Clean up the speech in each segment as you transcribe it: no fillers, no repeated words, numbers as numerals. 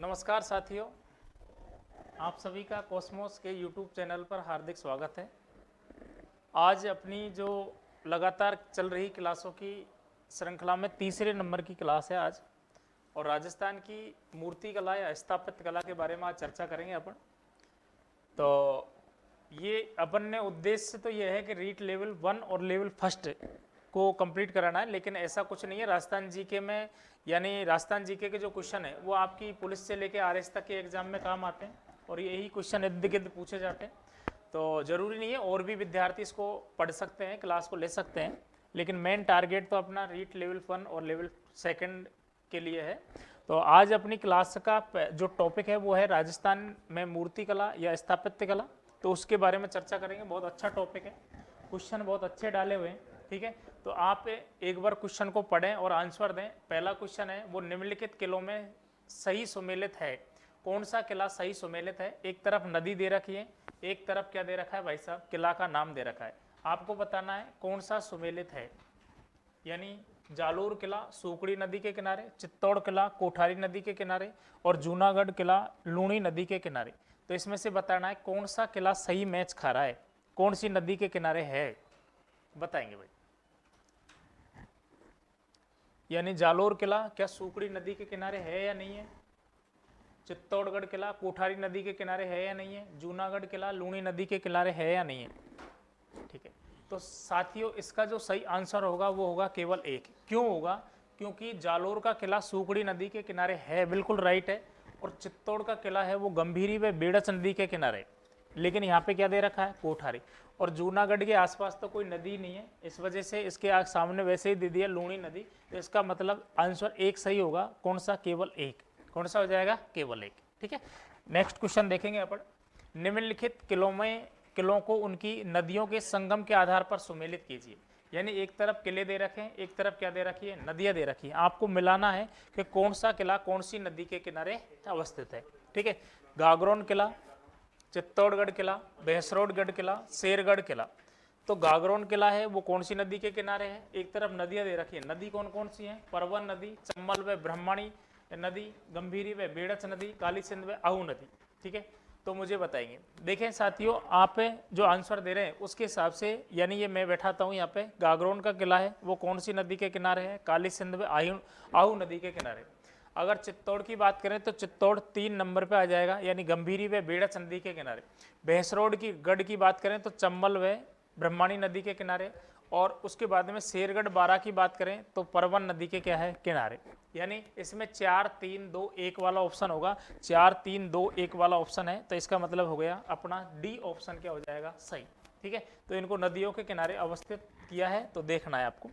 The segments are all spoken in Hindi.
नमस्कार साथियों, आप सभी का कॉस्मोस के YouTube चैनल पर हार्दिक स्वागत है। आज अपनी जो लगातार चल रही क्लासों की श्रृंखला में तीसरे नंबर की क्लास है आज, और राजस्थान की मूर्ति कला या स्थापत्य कला के बारे में आज चर्चा करेंगे अपन। तो ये अपन ने उद्देश्य तो ये है कि रीट लेवल 1 और लेवल फर्स्ट को कंप्लीट कराना है, लेकिन ऐसा कुछ नहीं है। राजस्थान जीके में यानी राजस्थान जीके के जो क्वेश्चन है वो आपकी पुलिस से लेके आरएस तक के एग्जाम में काम आते हैं और यही क्वेश्चन इर्द गिर्द पूछे जाते हैं। तो ज़रूरी नहीं है, और भी विद्यार्थी इसको पढ़ सकते हैं, क्लास को ले सकते हैं, लेकिन मेन टारगेट तो अपना रीट लेवल 1 और लेवल सेकंड के लिए है। तो आज अपनी क्लास का जो टॉपिक है वो है राजस्थान में मूर्ति कला या स्थापत्य कला। तो उसके बारे में चर्चा करेंगे। बहुत अच्छा टॉपिक है, क्वेश्चन बहुत अच्छे डाले हुए हैं, ठीक है। तो आप एक बार क्वेश्चन को पढ़ें और आंसर दें। पहला क्वेश्चन है, वो निम्नलिखित किलों में सही सुमेलित है। कौन सा किला सही सुमेलित है? एक तरफ नदी दे रखी है, एक तरफ क्या दे रखा है भाई साहब, किला का नाम दे रखा है। आपको बताना है कौन सा सुमेलित है, यानी जालोर किला सूकड़ी नदी के किनारे, चित्तौड़ किला कोठारी नदी के किनारे, और जूनागढ़ किला लूणी नदी के किनारे। तो इसमें से बताना है कौन सा किला सही मैच खा रहा है, कौन सी नदी के किनारे है, बताएंगे भाई। यानी जालोर किला क्या सूकड़ी नदी के किनारे है या नहीं है? चित्तौड़गढ़ किला कोठारी नदी के किनारे है या नहीं है? जूनागढ़ किला लूणी नदी के किनारे है या नहीं है? ठीक है। तो साथियों, इसका जो सही आंसर होगा वो होगा केवल एक। क्यों होगा? क्योंकि जालोर का किला सूकड़ी नदी के किनारे है, बिल्कुल राइट है, और चित्तौड़ का किला है वो गंभीरी व बेड़च नदी के किनारे, लेकिन यहाँ पे क्या दे रखा है, कोठारी। और जूनागढ़ के आसपास तो कोई नदी नहीं है, इस वजह से इसके सामने वैसे ही दे दिया लूणी नदी। तो इसका मतलब आंसर एक सही होगा। कौन सा? केवल एक। कौन सा हो जाएगा? केवल एक। ठीक है। नेक्स्ट क्वेश्चन देखेंगे अपन। निम्नलिखित किलों को उनकी नदियों के संगम के आधार पर सुमेलित कीजिए। यानी एक तरफ किले दे रखे हैं, एक तरफ क्या दे रखी है, नदियां दे रखी हैं। आपको मिलाना है कि कौन सा किला कौन सी नदी के किनारे अवस्थित है। ठीक है। गागरोन किला, चित्तौड़गढ़ किला, बहसरोडगढ़ किला, शेरगढ़ किला। तो गागरोन किला है वो कौन सी नदी के किनारे है? एक तरफ नदियां दे रखी है, नदी कौन कौन सी है? परवन नदी, चम्बल व ब्रह्मणी नदी, गंभीरी व बेड़च नदी, काली सिंध व आहू नदी। ठीक है। तो मुझे बताइए। देखें साथियों, आप जो आंसर दे रहे हैं उसके हिसाब से, यानी ये मैं बैठाता हूँ यहाँ पे, गागरोन का किला है वो कौन सी नदी के किनारे है? काली सिंध व आहू नदी के किनारे। अगर चित्तौड़ की बात करें तो चित्तौड़ 3 नंबर पे आ जाएगा, यानी गंभीरी व बेड़च नदी के किनारे। भैंसरोड की गढ़ की बात करें तो चंबल व ब्रह्मणी नदी के किनारे। और उसके बाद में शेरगढ़ 12 की बात करें तो परवन नदी के क्या है, किनारे। यानी इसमें 4 3 2 1 वाला ऑप्शन होगा। 4 3 2 1 वाला ऑप्शन है, तो इसका मतलब हो गया अपना डी ऑप्शन क्या हो जाएगा, सही। ठीक है। तो इनको नदियों के किनारे अवस्थित किया है, तो देखना है आपको।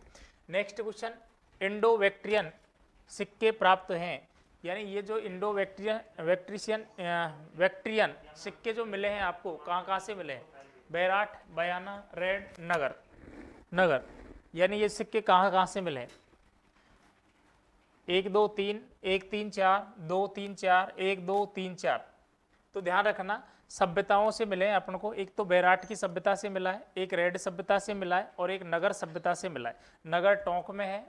नेक्स्ट क्वेश्चन, इंडो बैक्ट्रियन सिक्के प्राप्त हैं। यानी ये जो इंडो बैक्ट्रियन सिक्के जो मिले हैं आपको, कहाँ कहाँ से मिले हैं? बैराठ, बयाना, रेड, नगर। यानी ये सिक्के कहाँ कहाँ से मिले हैं? 1 2 3, 1 3 4, 2 3 4, 1 2 3 4। तो ध्यान रखना, सभ्यताओं से मिले हैं अपन को। एक तो बैराठ की सभ्यता से मिला है, एक रेड सभ्यता से मिला है, और एक नगर सभ्यता से मिला है। नगर टोंक में है,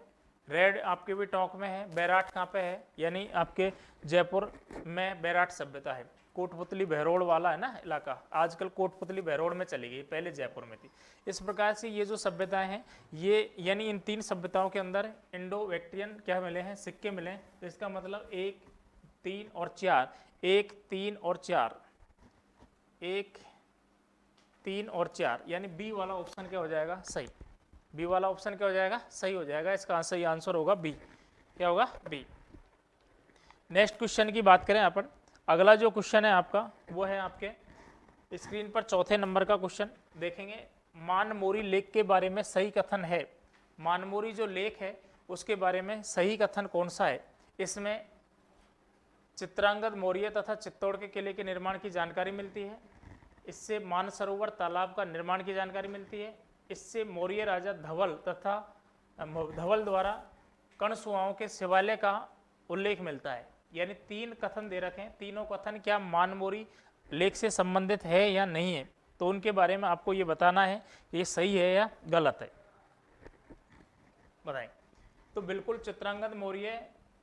रेड आपके भी टोंक में है, बैराठ कहाँ पे है? यानी आपके जयपुर में बैराठ सभ्यता है। कोटपुतली बहरोड़ वाला है ना इलाका, आजकल कोटपुतली बहरोड़ में चली गई, पहले जयपुर में थी। इस प्रकार से ये जो सभ्यताएं हैं, ये यानी इन 3 सभ्यताओं के अंदर इंडो बैक्ट्रियन क्या मिले हैं, सिक्के मिले हैं। तो इसका मतलब 1 3 और 4, 1 3 और 4, 1 3 और 4, यानी बी वाला ऑप्शन क्या हो जाएगा, सही। बी वाला ऑप्शन क्या हो जाएगा, सही हो जाएगा। इसका सही आंसर होगा बी। क्या होगा? बी। नेक्स्ट क्वेश्चन की बात करें अपन। अगला जो क्वेश्चन है आपका वो है आपके स्क्रीन पर 4थे नंबर का क्वेश्चन देखेंगे। मानमोरी लेक के बारे में सही कथन है। मानमोरी जो लेक है उसके बारे में सही कथन कौन सा है? इसमें चित्रांगद मौर्य तथा चित्तौड़ के किले के निर्माण की जानकारी मिलती है। इससे मानसरोवर तालाब का निर्माण की जानकारी मिलती है। इससे मौर्य राजा धवल तथा धवल द्वारा कर्णसुआओं के शिवालय का उल्लेख मिलता है। यानी 3 कथन दे रखे हैं, तीनों कथन क्या मानमोरी लेख से संबंधित है या नहीं है, तो उनके बारे में आपको ये बताना है कि ये सही है या गलत है। बताएं। तो बिल्कुल चित्रांगद मौर्य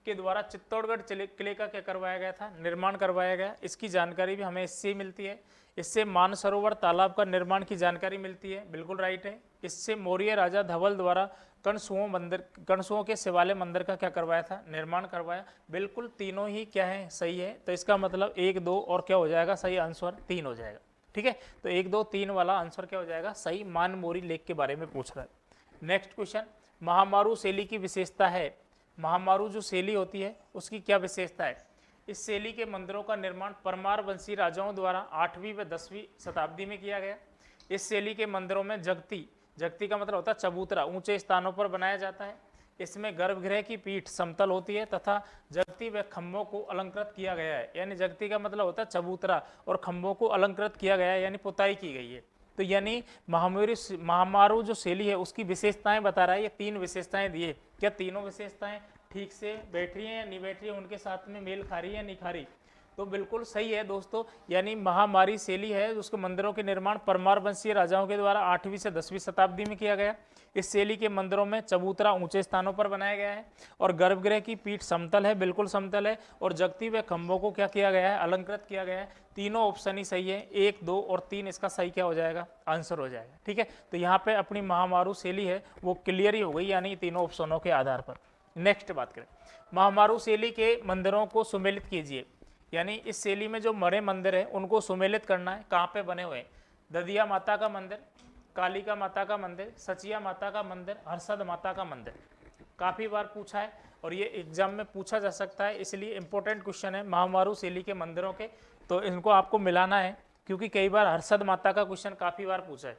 के द्वारा चित्तौड़गढ़ किले का क्या करवाया गया था, निर्माण करवाया गया। इसकी जानकारी भी हमें इससे ही मिलती है। इससे मानसरोवर तालाब का निर्माण की जानकारी मिलती है, बिल्कुल राइट है। इससे मौर्य राजा धवल द्वारा कणसुओं के शिवालय मंदिर का क्या करवाया था, निर्माण करवाया। बिल्कुल तीनों ही क्या है, सही है। तो इसका मतलब 1, 2 और क्या हो जाएगा, सही आंसर 3 हो जाएगा। ठीक है, तो 1, 2, 3 वाला आंसर क्या हो जाएगा, सही। मानमोरी लेक के बारे में पूछ रहा है। नेक्स्ट क्वेश्चन, महामारू शैली की विशेषता है। महामारू जो शैली होती है उसकी क्या विशेषता है। इस शैली के मंदिरों का निर्माण परमार वंशी राजाओं द्वारा 8वीं व 10वीं शताब्दी में किया गया। इस शैली के मंदिरों में जगती का मतलब होता है चबूतरा, ऊंचे स्थानों पर बनाया जाता है। इसमें गर्भगृह की पीठ समतल होती है तथा जगती व खंभों को अलंकृत किया गया है। यानी जगती का मतलब होता है चबूतरा और खंभों को अलंकृत किया गया है, यानी पुताई की गई है। तो यानी महामारू जो शैली है उसकी विशेषताएं बता रहा है। ये 3 विशेषताएं दिए, क्या तीनों विशेषताएं ठीक से बैठ रही है या नहीं बैठ रही है, उनके साथ में मेल खा रही है या नहीं खा रही। तो बिल्कुल सही है दोस्तों। यानी महामारी शैली है उसके मंदिरों के निर्माण परमार वंशीय राजाओं के द्वारा 8वीं से 10वीं शताब्दी में किया गया। इस शैली के मंदिरों में चबूतरा ऊंचे स्थानों पर बनाया गया है और गर्भगृह की पीठ समतल है, बिल्कुल समतल है। और जगती व खंभों को क्या किया गया है, अलंकृत किया गया है। तीनों ऑप्शन ही सही है, 1, 2 और 3 इसका सही क्या हो जाएगा, आंसर हो जाएगा। ठीक है, तो यहाँ पे अपनी महामारू शैली है वो क्लियर ही हो गई, यानी तीनों ऑप्शनों के आधार पर। नेक्स्ट बात करें, महामारू शैली के मंदिरों को सुमेलित कीजिए। यानी इस शैली में जो मरे मंदिर है उनको सुमेलित करना है। कहाँ पे बने हुए हैं, ददिया माता का मंदिर, कालिका माता का मंदिर, सचिया माता का मंदिर, हर्षद माता का मंदिर। काफ़ी बार पूछा है और ये एग्जाम में पूछा जा सकता है, इसलिए इंपॉर्टेंट क्वेश्चन है महामारू शैली के मंदिरों के। तो इनको आपको मिलाना है क्योंकि कई बार हर्षद माता का क्वेश्चन काफ़ी बार पूछा है।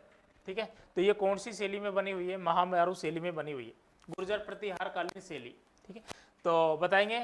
ठीक है, तो ये कौन सी शैली में बनी हुई है, महामारू शैली में बनी हुई है, गुर्जर प्रतिहार कालीन शैली। ठीक है, तो बताएंगे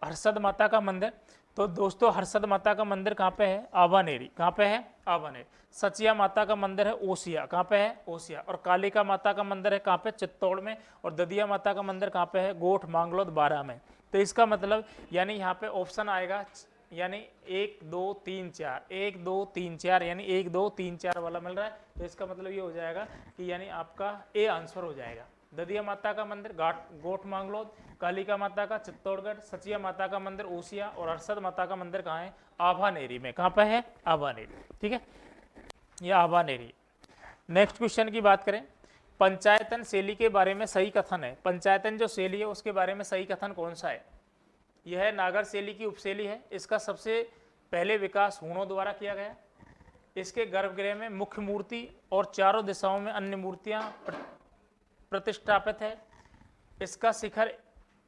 हर्षद माता का मंदिर। तो दोस्तों हर्षद माता का मंदिर कहाँ पे है, आवानेरी। कहाँ पे है, आवानेरी। सचिया माता का मंदिर है ओसिया। कहाँ पे है, ओसिया। और कालिका माता का मंदिर है कहाँ पे, चित्तौड़ में। और ददिया माता का मंदिर कहाँ पे है, गोठ मांगलोद 12 में। तो इसका मतलब यानी यहाँ पे ऑप्शन आएगा, यानी 1, 2, 3, 4, 1, 2, 3, 4, यानी 1, 2, 3, 4 वाला मिल रहा है। तो इसका मतलब ये हो जाएगा कि यानी आपका ए आंसर हो जाएगा। ददिया माता का मंदिर गोठ मांगलोद, कालिका माता का चित्तौड़गढ़, सचिया माता का मंदिर ओसिया और हर्षद माता का मंदिर कहाँ है, आभानेरी में। कहाँ पे है, आभानेरी। ठीक है, यह आभानेरी। नेक्स्ट क्वेश्चन की बात करें, पंचायतन शैली के बारे में सही कथन है। पंचायतन जो शैली है उसके बारे में सही कथन कौन सा है। यह नागर शैली की उपशैली है। इसका सबसे पहले विकास हूणों द्वारा किया गया। इसके गर्भगृह में मुख्य मूर्ति और चारों दिशाओं में अन्य मूर्तियां प्रतिष्ठापित है। इसका शिखर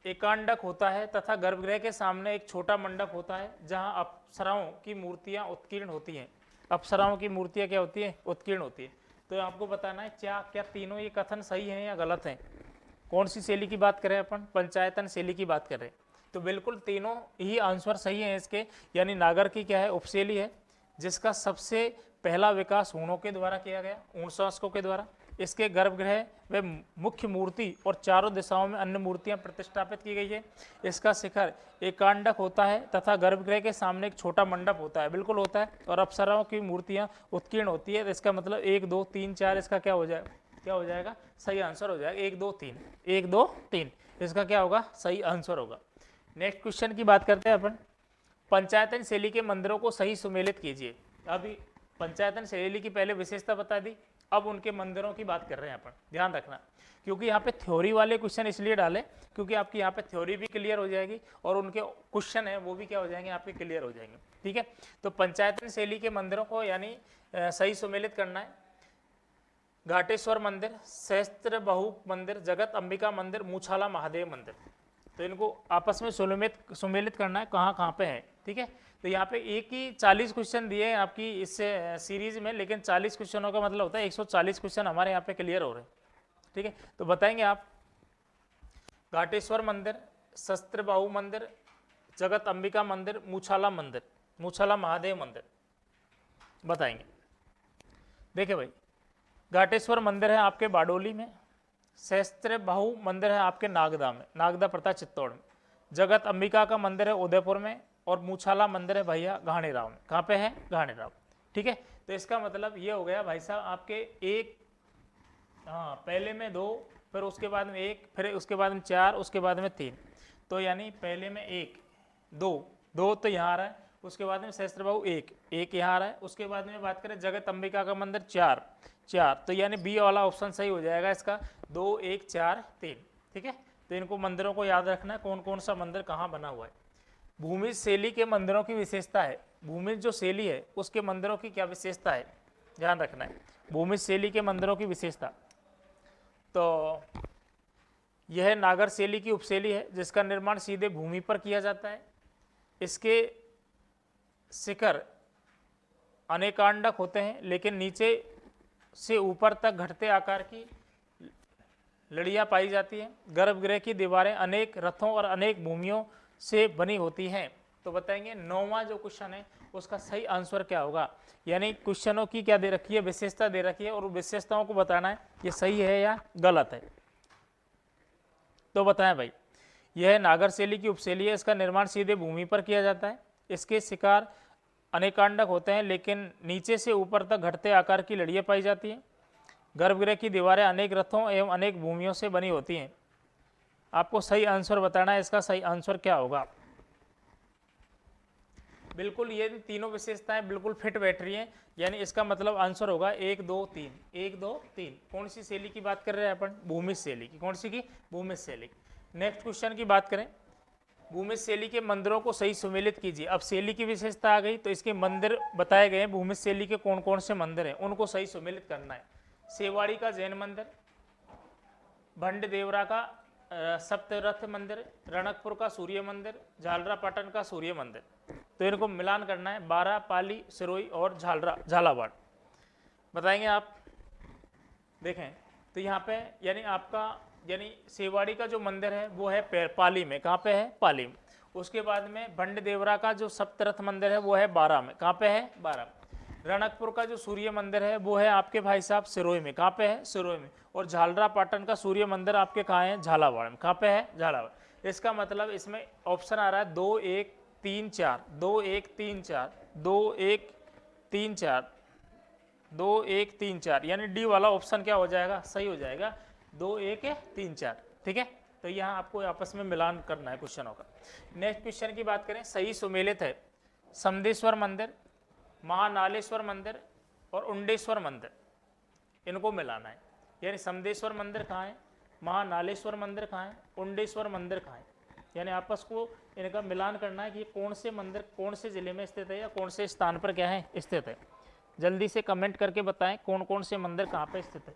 एकांडक होता है तथा गर्भगृह के सामने एक छोटा मंडप होता है जहां अप्सराओं की मूर्तियां उत्कीर्ण होती हैं। अप्सराओं की मूर्तियां क्या होती है, उत्कीर्ण होती है। तो आपको बताना है क्या तीनों ये कथन सही हैं या गलत हैं। कौन सी शैली की बात करें अपन, पंचायतन शैली की बात कर रहे हैं। तो बिल्कुल तीनों ही आंसर सही हैं इसके। यानी नागर की क्या है, उपशैली है जिसका सबसे पहला विकास हूणों के द्वारा किया गया, ऊण शासकों के द्वारा। इसके गर्भगृह व मुख्य मूर्ति और चारों दिशाओं में अन्य मूर्तियां प्रतिष्ठापित की गई है। इसका शिखर एकांडक होता है तथा गर्भगृह के सामने एक छोटा मंडप होता है, बिल्कुल होता है। और अप्सराओं की मूर्तियां उत्कीर्ण होती है। तो इसका मतलब 1, 2, 3, 4 इसका क्या हो जाएगा, सही आंसर हो जाएगा। 1, 2, 3, 1, 2, 3 इसका क्या होगा, सही आंसर होगा। नेक्स्ट क्वेश्चन की बात करते हैं अपन, पंचायतन शैली के मंदिरों को सही सुमेलित कीजिए। अभी पंचायतन शैली की पहले विशेषता बता दी, अब उनके मंदिरों की बात कर रहे हैं अपन। ध्यान रखना, क्योंकि यहाँ पे थ्योरी वाले क्वेश्चन इसलिए डाले क्योंकि आपकी यहाँ पे थ्योरी भी क्लियर हो जाएगी और उनके क्वेश्चन है वो भी क्या हो जाएंगे, आपके क्लियर हो जाएंगे। ठीक है, तो पंचायतन शैली के मंदिरों को यानी सही सुमेलित करना है। घाटेश्वर मंदिर, सहस्त्र बहु मंदिर, जगत अंबिका मंदिर, मूछाला महादेव मंदिर। तो इनको आपस में सुमेलित करना है, कहाँ कहाँ पे है। ठीक है, तो यहाँ पे एक ही 40 क्वेश्चन दिए हैं आपकी इस सीरीज में, लेकिन 40 क्वेश्चनों का मतलब होता है 140 क्वेश्चन हमारे यहाँ पे क्लियर हो रहे हैं। ठीक है, तो बताएंगे आप घाटेश्वर मंदिर, शस्त्र बाहु मंदिर, जगत अंबिका मंदिर, मूछाला मंदिर, मूछाला महादेव मंदिर बताएंगे। देखिए भाई, घाटेश्वर मंदिर है आपके बारडोली में, सहस्त्र बाहु मंदिर है आपके नागदा में, नागदा प्रता चित्तौड़ में, जगत अंबिका का मंदिर है उदयपुर में और मूछाला मंदिर है भैया घाणेराव में। कहाँ पे है, घाणेराव। ठीक है, तो इसका मतलब ये हो गया भाई साहब आपके एक, हाँ पहले में 2, फिर उसके बाद में 1, फिर उसके बाद में 4, उसके बाद में 3। तो यानी पहले में 1 2 2 तो यहाँ आ रहा है, उसके बाद में सहस्त्रबाहु 1 1 यहाँ आ रहा है, उसके बाद में बात करें जगत अंबिका का मंदिर 4 4, तो यानी बी वाला ऑप्शन सही हो जाएगा इसका 2 1 4 3। ठीक है, तो इनको मंदिरों को याद रखना है कौन कौन सा मंदिर कहाँ बना हुआ है। भूमिज शैली के मंदिरों की विशेषता है, भूमिज जो शैली है उसके मंदिरों की क्या विशेषता है, ध्यान रखना है। भूमिज शैली के मंदिरों की विशेषता, तो यह नागर शैली की उपशैली है जिसका निर्माण सीधे भूमि पर किया जाता है। इसके शिखर अनेकांडक होते हैं लेकिन नीचे से ऊपर तक घटते आकार की लड़ियां पाई जाती हैं। गर्भगृह की दीवारें अनेक रथों और अनेक भूमियों से बनी होती हैं। तो बताएंगे 9वां जो क्वेश्चन है उसका सही आंसर क्या होगा, यानी क्वेश्चनों की क्या दे रखी है, विशेषता दे रखी है और विशेषताओं को बताना है ये सही है या गलत है। तो बताएं भाई, यह नागर शैली की उपशैली है, इसका निर्माण सीधे भूमि पर किया जाता है। इसके शिकार अनेकांडक होते हैं लेकिन नीचे से ऊपर तक घटते आकार की लड़ियां पाई जाती हैं। गर्भगृह की दीवारें अनेक रथों एवं अनेक भूमियों से बनी होती हैं। आपको सही आंसर बताना है, इसका सही आंसर क्या होगा। बिल्कुल ये तीनों विशेषताएं बिल्कुल फिट बैठ रही हैं, यानी इसका मतलब आंसर होगा 1 2 3 1 2 3। कौन सी शैली की बात कर रहे हैं अपन, भूमिज शैली की। कौन सी की, भूमिज शैली। नेक्स्ट क्वेश्चन की बात करें, भूमिज शैली के मंदिरों को सही सुमेलित कीजिए। अब शैली की विशेषता आ गई तो इसके मंदिर बताए गए हैं, भूमिज शैली के कौन कौन से मंदिर हैं उनको सही सुमेलित करना है। सेवाड़ी का जैन मंदिर, भंड देवरा का सप्तरथ मंदिर, रणकपुर का सूर्य मंदिर, झालरा पाटन का सूर्य मंदिर। तो इनको मिलान करना है, 12 पाली सिरोई और झालावाड़। बताएंगे आप, देखें तो यहाँ पे यानी आपका यानी सेवाड़ी का जो मंदिर है वो है पाली में, कहाँ पे है, पाली में। उसके बाद में भंड देवरा का जो सप्तरथ मंदिर है वो है 12 में, कहाँ पे है, 12। रणकपुर का जो सूर्य मंदिर है वो है आपके भाई साहब सिरोई में, कहाँ पे है, सिरोई में। और झालरा पाटन का सूर्य मंदिर आपके कहाँ है, झालावाड़ में, कहाँ पे है, झालावाड़। इसका मतलब इसमें ऑप्शन आ रहा है 2 1 3 4 2 1 3 4 2 1 3 4 2 1 3 4, यानी डी वाला ऑप्शन क्या हो जाएगा, सही हो जाएगा 2 1 3 4। ठीक है, तो यहाँ आपको आपस में मिलान करना है क्वेश्चनों का। नेक्स्ट क्वेश्चन की बात करें, सही सुमेलित है समदेश्वर मंदिर, महानालेश्वर मंदिर और उंडेश्वर मंदिर, इनको मिलाना है। यानी समदेश्वर मंदिर कहाँ है, महानालेश्वर मंदिर कहाँ है, उंडेश्वर मंदिर कहाँ है, यानी आपस को इनका मिलान करना है कि ये कौन से मंदिर कौन से जिले में स्थित है या कौन से स्थान पर क्या है, स्थित है। जल्दी से कमेंट करके बताएं कौन कौन से मंदिर कहाँ पे स्थित है।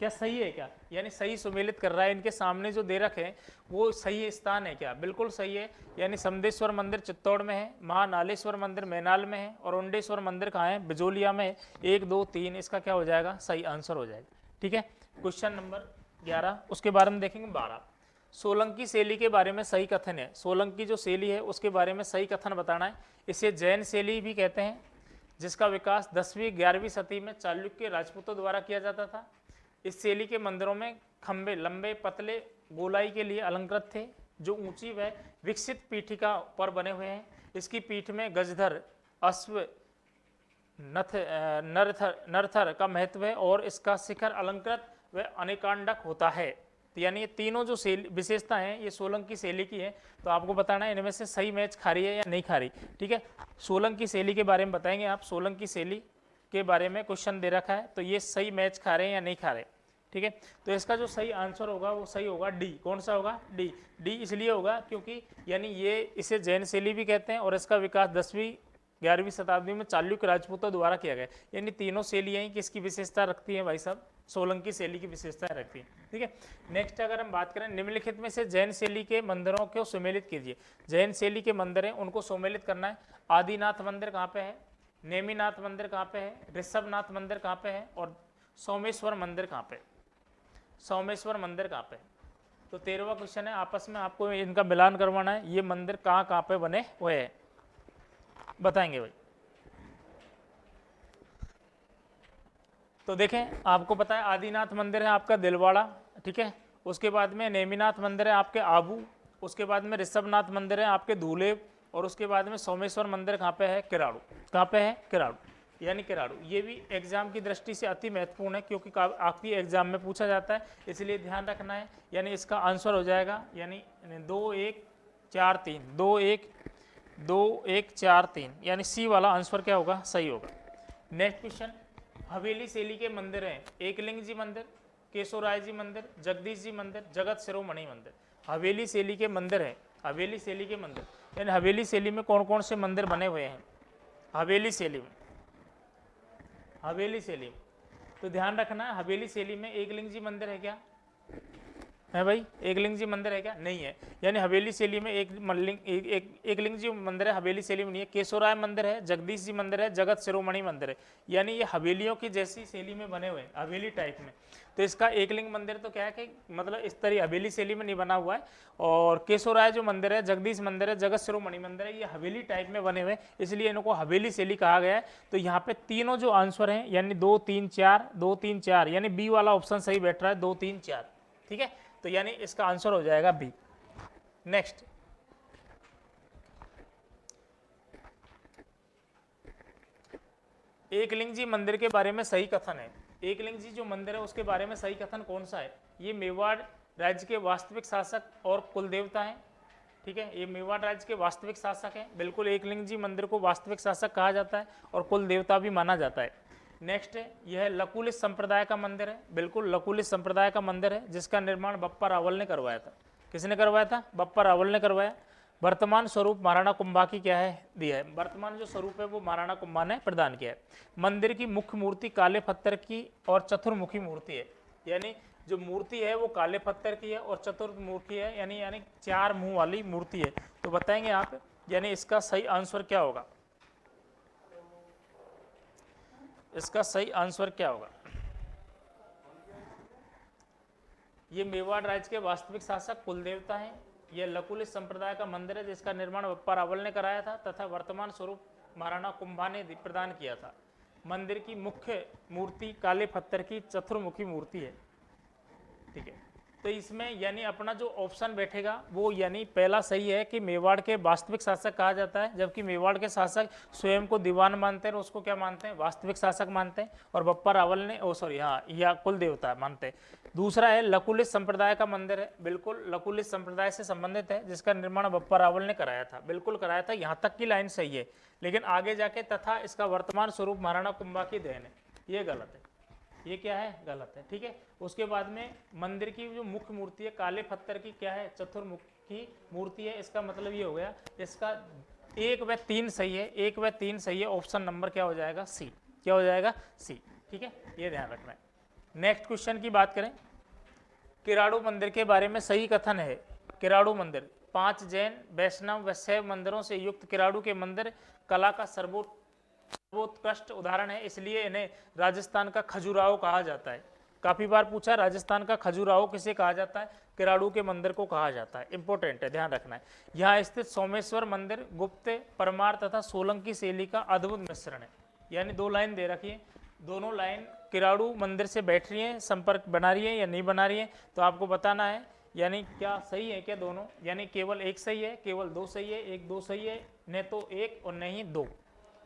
क्या सही है क्या, यानी सही सुमेलित कर रहा है, इनके सामने जो दे रखे हैं वो सही स्थान है क्या, बिल्कुल सही है। यानी समदेश्वर मंदिर चित्तौड़ में है, महानालेश्वर मंदिर मैनाल में है और उंडेश्वर मंदिर कहाँ है, बिजोलिया में है। 1 2 3 इसका क्या हो जाएगा, सही आंसर हो जाएगा। ठीक है, क्वेश्चन नंबर 11 उसके बारे में देखेंगे। 12 सोलंकी शैली के बारे में सही कथन है, सोलंकी जो शैली है उसके बारे में सही कथन बताना है। इसे जैन शैली भी कहते हैं, जिसका विकास 10वीं 11वीं सदी में चालुक्य राजपूतों द्वारा किया जाता था। इस शैली के मंदिरों में खंबे लंबे पतले गोलाई के लिए अलंकृत थे, जो ऊंची व विकसित पीठिका पर बने हुए हैं। इसकी पीठ में गजधर, अश्व, नरथर का महत्व है और इसका शिखर अलंकृत व अनेकांडक होता है। तो यानी ये तीनों जो विशेषता हैं ये सोलंकी शैली की है। तो आपको बताना है इनमें से सही मैच खा रही है या नहीं खा रही। ठीक है, सोलंकी शैली के बारे में बताएंगे आप, सोलंकी शैली के बारे में क्वेश्चन दे रखा है तो ये सही मैच खा रहे हैं या नहीं खा रहे। ठीक है, तो इसका जो सही आंसर होगा वो सही होगा डी। कौन सा होगा, डी। डी इसलिए होगा क्योंकि यानी ये इसे जैन शैली भी कहते हैं और इसका विकास 10वीं 11वीं शताब्दी में चालुक्य राजपूतों द्वारा किया गया। यानी तीनों शैलियाँ ही किसकी विशेषता रखती हैं भाई साहब, सोलंकी शैली की विशेषता रखती है। ठीक है, नेक्स्ट अगर हम बात करें, निम्नलिखित में से जैन शैली के मंदिरों को सुमेलित कीजिए। जैन शैली के मंदिर हैं उनको सुमेलित करना है। आदिनाथ मंदिर कहाँ पे है, नेमिनाथ मंदिर कहाँ पे है, ऋषभनाथ मंदिर कहाँ पे है और सोमेश्वर मंदिर कहाँ पे, सोमेश्वर मंदिर कहाँ पे। तो 13वां क्वेश्चन है, आपस में आपको इनका मिलान करवाना है, ये मंदिर कहाँ कहाँ पे बने हुए हैं बताएंगे भाई। तो देखें आपको पता है आदिनाथ मंदिर है आपका दिलवाड़ा, ठीक है, उसके बाद में नेमिनाथ मंदिर है आपके आबू, उसके बाद में ऋषभनाथ मंदिर है आपके धूलेव और उसके बाद में सोमेश्वर मंदिर कहाँ पे है, किराड़ू। कहाँ पे है, किराड़ू। यानी किराड़ू। ये भी एग्जाम की दृष्टि से अति महत्वपूर्ण है क्योंकि आपकी एग्जाम में पूछा जाता है, इसलिए ध्यान रखना है। यानी इसका आंसर हो जाएगा यानी 2 1 4 3, 2 1 4 3, यानी सी वाला आंसर क्या होगा, सही होगा। नेक्स्ट क्वेश्चन, हवेली शैली के मंदिर हैं एकलिंग जी मंदिर, केशोराय जी मंदिर, जगदीश जी मंदिर, जगत शिरोमणि मंदिर। हवेली शैली के मंदिर है, हवेली शैली के मंदिर, यानी हवेली शैली में कौन कौन से मंदिर बने हुए हैं हवेली शैली में, हवेली शैली में। तो ध्यान रखना है, हवेली शैली में एकलिंग जी मंदिर है क्या, है भाई, एकलिंग जी मंदिर है क्या, नहीं है। यानी हवेली शैली में एकलिंग जी मंदिर है, हवेली शैली में नहीं है। केशोराय मंदिर है, जगदीश जी मंदिर है, जगत शिरोमणि मंदिर है, यानी ये हवेलियों की जैसी शैली में बने हुए हैं, हवेली टाइप में। तो इसका एकलिंग मंदिर तो क्या है कि मतलब इस तरह हवेली शैली में नहीं बना हुआ है। और केशोराय जो मंदिर है, जगदीश मंदिर है, जगत शिरोमणि मंदिर है, ये हवेली टाइप में बने हुए हैं, इसलिए इनको हवेली शैली कहा गया है। तो यहाँ पे तीनों जो आंसर हैं यानी 2 3 4, 2 3 4, यानी बी वाला ऑप्शन सही बैठ रहा है, 2 3 4, ठीक है। तो यानी इसका आंसर हो जाएगा बी। नेक्स्ट, एकलिंग जी मंदिर के बारे में सही कथन है, एकलिंग जी जो मंदिर है उसके बारे में सही कथन कौन सा है। ये मेवाड़ राज्य के वास्तविक शासक और कुल देवता हैं, ठीक है, ये मेवाड़ राज्य के वास्तविक शासक हैं, बिल्कुल। एकलिंग जी मंदिर को वास्तविक शासक कहा जाता है और कुल देवता भी माना जाता है। नेक्स्ट है, यह लकुलिश संप्रदाय का मंदिर है, बिल्कुल लकुलिश संप्रदाय का मंदिर है, जिसका निर्माण बप्पा रावल ने करवाया था। किसने करवाया था, बप्पा रावल ने करवाया। वर्तमान स्वरूप महाराणा कुंभा की क्या है, दिया है, वर्तमान जो स्वरूप है वो महाराणा कुंभा ने प्रदान किया है। मंदिर की मुख्य मूर्ति काले पत्थर की और चतुर्मुखी मूर्ति है, यानी जो मूर्ति है वो काले पत्थर की है और चतुर्मुखी है, यानी 4 मुंह वाली मूर्ति है। तो बताएंगे आप, यानी इसका सही आंसर क्या होगा, इसका सही आंसर क्या होगा। ये मेवाड़ राज्य के वास्तविक शासक कुल देवता हैं। यह लकुलिश संप्रदाय का मंदिर है जिसका निर्माण बप्पा रावल ने कराया था तथा वर्तमान स्वरूप महाराणा कुंभा ने प्रदान किया था। मंदिर की मुख्य मूर्ति काले पत्थर की चतुर्मुखी मूर्ति है, ठीक है। तो इसमें यानी अपना जो ऑप्शन बैठेगा वो यानी पहला सही है कि मेवाड़ के वास्तविक शासक कहा जाता है, जबकि मेवाड़ के शासक स्वयं को दीवान मानते हैं और उसको क्या मानते हैं, वास्तविक शासक मानते हैं, और बप्पा रावल ने या कुल देवता मानते हैं। दूसरा है लकुलिश संप्रदाय का मंदिर है, बिल्कुल लकुलिश संप्रदाय से संबंधित है, जिसका निर्माण बप्पा रावल ने कराया था, बिल्कुल कराया था, यहाँ तक की लाइन सही है। लेकिन आगे जाके तथा इसका वर्तमान स्वरूप महाराणा कुंभा की देन है, ये गलत है, ये क्या है, गलत है, ठीक है। उसके बाद में मंदिर की जो मुख्य मूर्ति है काले पत्थर की क्या है, चतुर्मुखी मूर्ति है, इसका मतलब ये हो गया, इसका 1 व 3 सही है, 1 व 3 सही है। ऑप्शन नंबर क्या हो जाएगा, सी, क्या हो जाएगा, सी, ठीक है, ये ध्यान रखना है। नेक्स्ट क्वेश्चन की बात करें, किराड़ू मंदिर के बारे में सही कथन है। किराड़ू मंदिर 5 जैन वैष्णव व शैव मंदिरों से युक्त किराड़ू के मंदिर कला का सर्वोत्कृष्ट उदाहरण है, इसलिए इन्हें राजस्थान का खजुराहो कहा जाता है। काफी बार पूछा, राजस्थान का खजुराहो किसे कहा जाता है, किराड़ू के मंदिर को कहा जाता है, इंपॉर्टेंट है, ध्यान रखना है। यहाँ स्थित सोमेश्वर मंदिर गुप्त, परमार तथा सोलंकी शैली का अद्भुत मिश्रण है। यानी 2 लाइन दे रखी है, दोनों लाइन किराड़ू मंदिर से बैठ रही है, संपर्क बना रही है या नहीं बना रही है, तो आपको बताना है यानी क्या सही है क्या दोनों, यानी केवल 1 सही है, केवल 2 सही है, 1 2 सही है, न तो 1 और नहीं 2,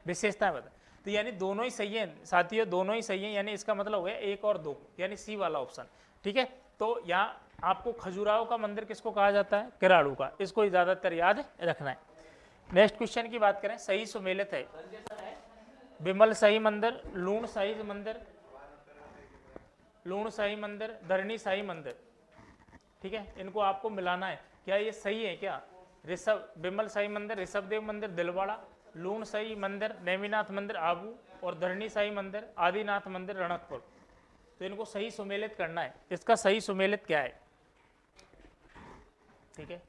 विशेषताएं बता। तो यानी दोनों ही सही है साथियों, दोनों ही सही है, यानी इसका मतलब हो गया 1 और 2, यानी सी वाला ऑप्शन, ठीक है। तो यहाँ आपको खजुराहो का मंदिर किसको कहा जाता है, किराड़ू का, इसको ज्यादातर याद रखना है। नेक्स्ट क्वेश्चन की बात करें, सही सुमेलित है, विमल शाही मंदिर, लूण शाही मंदिर, लूण शाही मंदिर, धरणी शाही मंदिर, ठीक है, इनको आपको मिलाना है, क्या ये सही है क्या। विमल शाही मंदिर ऋषभदेव मंदिर दिलवाड़ा, लूण शाही मंदिर नेमिनाथ मंदिर आबू, और धरणी शाही मंदिर आदिनाथ मंदिर रणकपुर। तो इनको सही सुमेलित करना है, इसका सही सुमेलित क्या है, ठीक है।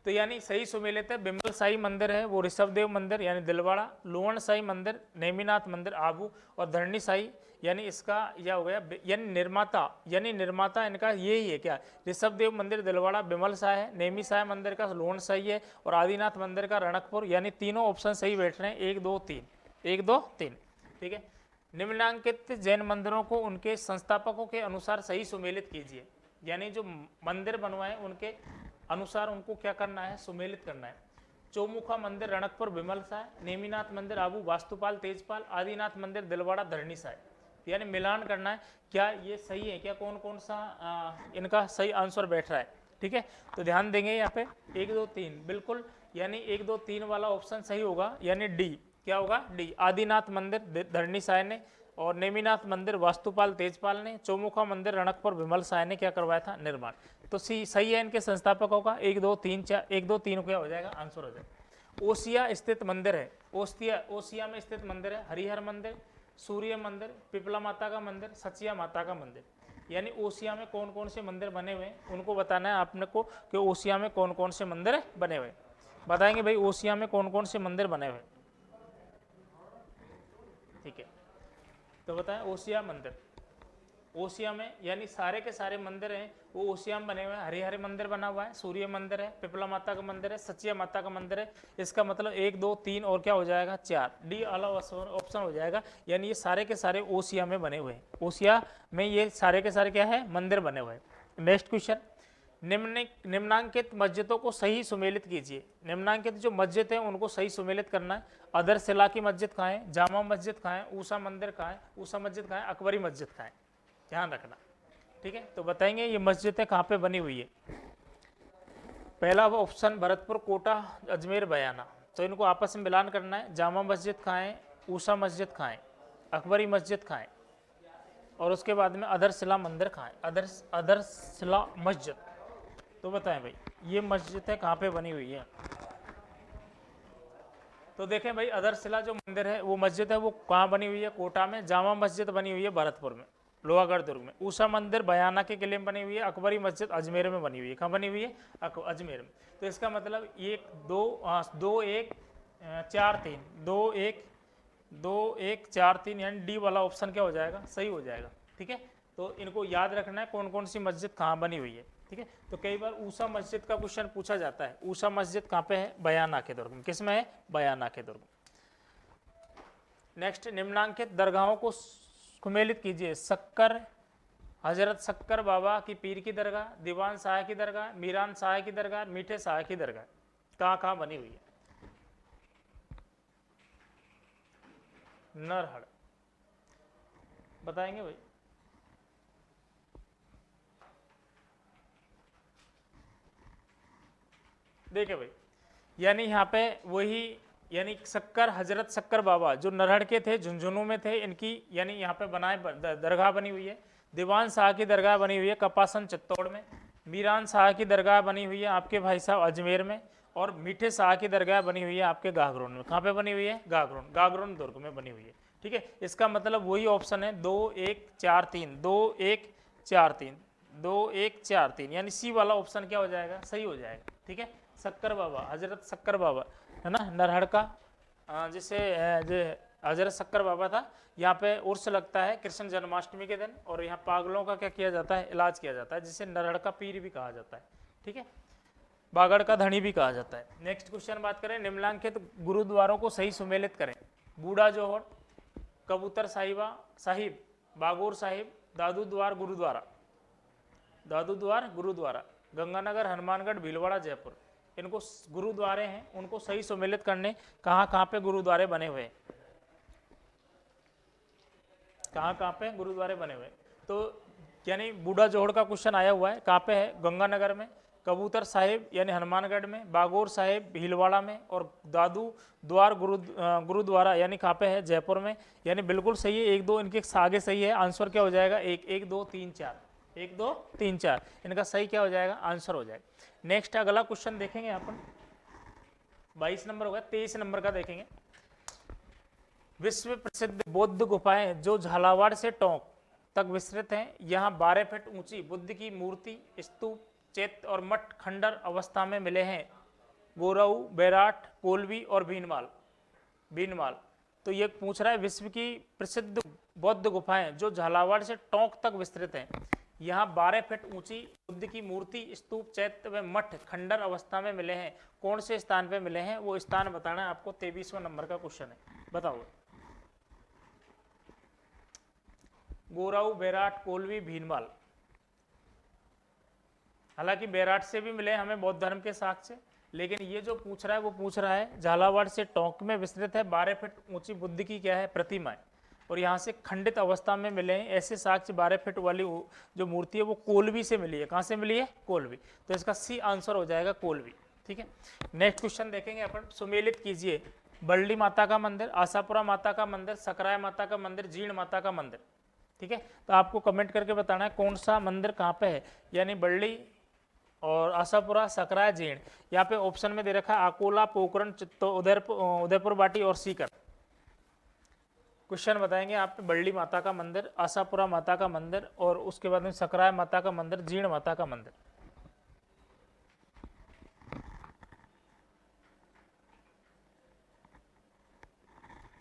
तो यानी सही सुमेलित है, विमल शाही मंदिर है वो ऋषभदेव मंदिर यानी दिलवाड़ा, लूण शाही मंदिर नेमिनाथ मंदिर आबू, और धरणी शाही यानी इसका यह हो गया, यानी निर्माता इनका यही है क्या, ऋषभदेव मंदिर दिलवाड़ा विमल शाह है, नेमी शाह मंदिर का लूण शाही है, और आदिनाथ मंदिर का रणकपुर, यानी तीनों ऑप्शन सही बैठ रहे हैं, 1 2 3, 1 2 3, ठीक है। निम्नांकित जैन मंदिरों को उनके संस्थापकों के अनुसार सही सुमेलित कीजिए, यानी जो मंदिर बनवाए उनके अनुसार उनको क्या करना है, सुमेलित करना है। चौमुखा मंदिर रणकपुर विमल साय, नेमिनाथ मंदिर आबू वास्तुपाल तेजपाल, आदिनाथ मंदिर दिलवाड़ा धरणी साय। यानी मिलान करना है क्या ये सही है क्या, कौन कौन सा इनका सही आंसर बैठ रहा है। ठीक है, तो ध्यान देंगे यहाँ पे 1 2 3 बिल्कुल, यानी 1 2 3 वाला ऑप्शन सही होगा, यानी डी। क्या होगा? डी। आदिनाथ मंदिर धरणी साय ने, और नेमिनाथ मंदिर वास्तुपाल तेजपाल ने, चौमुखा मंदिर रणकपुर विमल साय ने क्या करवाया था? निर्माण। तो सी सही है इनके संस्थापकों का 1 2 3 4, 1 2 3 क्या हो जाएगा? आंसर हो जाएगा। ओसिया स्थित मंदिर है, ओसिया में स्थित मंदिर है हरिहर मंदिर, सूर्य मंदिर, पिपला माता का मंदिर, सचिया माता का मंदिर। यानी ओसिया में कौन कौन से मंदिर बने हुए हैं उनको बताना है आपने को, कि ओसिया में कौन कौन से मंदिर बने हुए। बताएंगे भाई ओसिया में कौन कौन से मंदिर बने हुए। ठीक है, तो बताएं ओसिया मंदिर, ओसिया में यानी सारे के सारे मंदिर हैं वो ओसिया में बने हुए हैं। हरिहर मंदिर बना हुआ है, सूर्य मंदिर है, पिपला माता का मंदिर है, सचिया माता का मंदिर है। इसका मतलब 1 2 3 और क्या हो जाएगा? 4। डी वाला ऑप्शन हो जाएगा। यानी ये सारे के सारे ओसिया में बने हुए हैं, ओसिया में ये सारे के सारे क्या है? मंदिर बने हुए हैं। नेक्स्ट क्वेश्चन, निम्नांकित मस्जिदों को सही सुमेलित कीजिए। निम्नांकित जो मस्जिद है उनको सही सुमेलित करना है। अदर सिला की मस्जिद कहाँ है? जामा मस्जिद कहाँ है? ऊषा मंदिर कहाँ है? ऊषा मस्जिद कहाँ है? अकबरी मस्जिद कहाँ है? ध्यान रखना। ठीक है, तो बताएंगे ये मस्जिदें कहाँ पे बनी हुई है। पहला वो ऑप्शन भरतपुर, कोटा, अजमेर, बयाना। तो इनको आपस में मिलान करना है। जामा मस्जिद कहाँ है? ऊषा मस्जिद कहाँ है? अकबरी मस्जिद कहाँ है? और उसके बाद में अदर सिला मंदिर कहाँ है? अदर सिला मस्जिद। तो बताएं भाई ये मस्जिदें कहाँ पे बनी हुई है। तो देखें भाई अदर सिला जो मंदिर है वो मस्जिद है वो कहाँ बनी हुई है? कोटा में। जामा मस्जिद बनी हुई है भरतपुर में, लोहागढ़ दुर्ग में। ऊषा मंदिर बयाना के किले में बनी हुई है। अकबरी मस्जिद अजमेर में बनी हुई है। कहाँ बनी हुई है? अजमेर में। तो इसका मतलब 1 2 2 1 4 3 2 1 2 1 4 3, यानी डी वाला ऑप्शन क्या हो जाएगा? सही हो जाएगा। ठीक है, तो इनको याद रखना है कौन कौन सी मस्जिद कहाँ बनी हुई है। ठीक है, तो कई बार ऊषा मस्जिद का क्वेश्चन पूछा जाता है। ऊषा मस्जिद कहाँ पे है? बयाना के दुर्ग में। किस में है? बयाना के दुर्ग में। नेक्स्ट, निम्नांकित दरगाहों को सुमेलित कीजिए। शक्कर, हजरत शक्कर बाबा की पीर की दरगाह, दीवान शाह की दरगाह, मीरान शाह की दरगाह, मीठे शाह की दरगाह कहाँ कहाँ बनी हुई है? नरहड़। बताएंगे भाई। देखिए भाई, यानी यहाँ पे वही, यानी शक्कर, हजरत शक्कर बाबा जो नरहड़ के थे, झुंझुनू में थे, इनकी यानी यहाँ पे बनाए दरगाह बनी हुई है। दीवान शाह की दरगाह बनी हुई है कपासन चित्तौड़ में। मीरान शाह की दरगाह बनी हुई है आपके भाई साहब अजमेर में। और मीठे शाह की दरगाह बनी हुई है आपके गागरोन में। कहाँ पे बनी हुई है? गागरोन, गागरोन दुर्ग में बनी हुई है। ठीक है, इसका मतलब वही ऑप्शन है 2 1 4 3 2 1 4 3 2 1 4 3, यानी सी वाला ऑप्शन क्या हो जाएगा? सही हो जाएगा। ठीक है, शक्कर बाबा, हजरत शक्कर बाबा है ना, नरहड़ का जिसे जो हजरत शक्कर बाबा था। यहाँ पे उर्स लगता है कृष्ण जन्माष्टमी के दिन, और यहाँ पागलों का क्या किया जाता है? इलाज किया जाता है, जिसे नरहड़ का पीर भी कहा जाता है। ठीक है, बागड़ का धनी भी कहा जाता है। नेक्स्ट क्वेश्चन बात करें, निम्नलिखित गुरुद्वारों को सही सुमेलित करें। बूढ़ा जोहर, कबूतर साहिब, बागोर साहिब, दादू द्वार गुरुद्वारा, दादू द्वार गुरुद्वारा, गंगानगर, हनुमानगढ़, भीलवाड़ा, जयपुर। इनको गुरुद्वारे हैं, उनको सही सुमेलित करने कहाँ कहाँ पे गुरुद्वारे बने हुए हैं? कहाँ कहाँ पे गुरुद्वारे बने हुए? तो यानी बूढ़ा जोहड़ का क्वेश्चन आया हुआ है, कहाँ पे है? गंगानगर में। कबूतर साहिब यानी हनुमानगढ़ में, बागोर साहिब भीलवाड़ा में, और दादू द्वार गुरुद्वारा यानी कहाँ पे है? जयपुर में। यानी बिल्कुल सही है, 1 2 इनके आगे सही है। आंसर क्या हो जाएगा? 1 1 2 3 4, 1 2 3 4 इनका सही क्या हो जाएगा? आंसर हो जाएगा। नेक्स्ट अगला क्वेश्चन देखेंगे अपन, 22 नंबर होगा, 23 नंबर का देखेंगे। विश्व प्रसिद्ध बौद्ध गुफाएं जो झालावाड़ से टोंक तक विस्तृत हैं, यहाँ 12 फीट ऊंची बुद्ध की मूर्ति, स्तूप, चैत्य और मठ खंडर अवस्था में मिले हैं। गोराऊ, बैराट, कोलवी और भीनमाल। तो ये पूछ रहा है विश्व की प्रसिद्ध बौद्ध गुफाएं जो झालावाड़ से टोंक तक विस्तृत हैं, यहाँ 12 फीट ऊंची बुद्ध की मूर्ति, स्तूप, चैत्य व मठ खंडर अवस्था में मिले हैं। कौन से स्थान पे मिले हैं? वो स्थान बताना है आपको। 23वां नंबर का क्वेश्चन है, बताओ। गोराऊ, बैराट, कोलवी, भीनमाल। हालांकि बैराट से भी मिले हमें बौद्ध धर्म के साक्ष्य, लेकिन ये जो पूछ रहा है वो पूछ रहा है झालावाड़ से टोंक में विस्तृत है 12 फीट ऊंची बुद्ध की क्या है प्रतिमाएं, और यहाँ से खंडित अवस्था में मिले हैं ऐसे साक्ष्य 12 फीट वाली जो मूर्ति है वो कोलवी से मिली है। कहाँ से मिली है? कोलवी। तो इसका सी आंसर हो जाएगा कोलवी। ठीक है, नेक्स्ट क्वेश्चन देखेंगे अपन। सुमेलित कीजिए बरली माता का मंदिर, आशापुरा माता का मंदिर, सकराय माता का मंदिर, जीण माता का मंदिर। ठीक है, तो आपको कमेंट करके बताना है कौन सा मंदिर कहाँ पे है, यानी बरली और आशापुरा, सकराय, जीण। यहाँ पे ऑप्शन में दे रखा है अकोला, पोखरण, उदयपुर बाटी और सीकर। क्वेश्चन बताएंगे आप बरली माता का मंदिर, आशापुरा माता का मंदिर और उसके बाद में सकराय माता का मंदिर, जीण माता का मंदिर।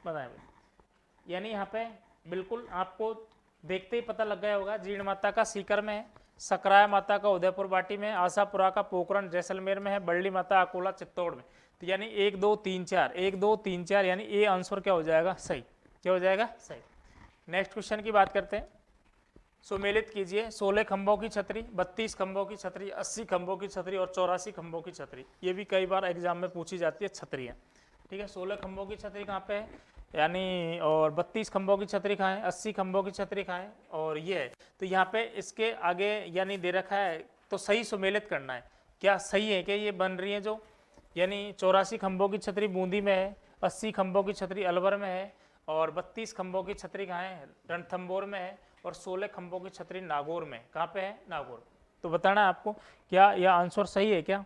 बताएं, यानी यहाँ पे बिल्कुल आपको देखते ही पता लग गया होगा। जीण माता का सीकर में है, सकराय माता का उदयपुर बाटी में है, आशापुरा का पोखरण जैसलमेर में है, बरली माता अकोला चित्तौड़ में। तो यानी 1 2 3 4, 1 2 3 4, यानी ए आंसर क्या हो जाएगा? सही। क्या हो जाएगा? सही। नेक्स्ट क्वेश्चन की बात करते हैं। सुमेलित कीजिए 16 खंभों की छतरी, 32 खंभों की छतरी, 80 खंभों की छतरी और 84 खंभों की छतरी। ये भी कई बार एग्जाम में पूछी जाती है छतरियाँ। ठीक है, 16 खंभों की छतरी कहाँ पे है, यानी और 32 खंभों की छतरी कहाँ है, 80 खंभों की छतरी कहाँ है, और ये है। तो यहाँ पे इसके आगे यानी दे रखा है, तो सही सुमेलित करना है। क्या सही है कि ये बन रही है जो, यानी 84 खंभों की छतरी बूंदी में है, 80 खंभों की छतरी अलवर में है, और 32 खंभों की छतरी कहाँ है, रणथंभौर में है, और 16 खंभों की छतरी नागौर में। कहाँ पे है? नागौर। तो बताना है आपको क्या यह आंसर सही है क्या?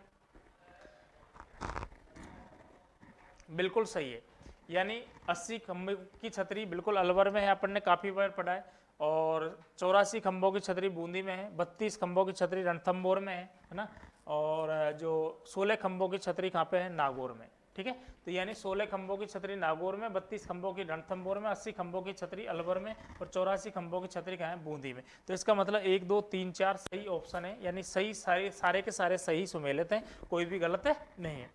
बिल्कुल सही है, यानी 80 खंभों की छतरी बिल्कुल अलवर में है, अपन ने काफ़ी बार पढ़ा है, और 84 खंभों की छतरी बूंदी में है, 32 खंभों की छतरी रणथंभौर में है ना, और जो 16 खंभों की छतरी कहाँ पे है? नागौर में। ठीक है, तो यानी 16 खंभों की छतरी नागौर में, 32 खंभों की रणथंभौर में, 80 खंभों की छतरी अलवर में और 84 खंभों की छतरी कहाँ है? बूंदी में। तो इसका मतलब 1 2 3 4 सही ऑप्शन है, यानी सही सारे के सारे सही सुमेलित हैं, कोई भी गलत है नहीं है।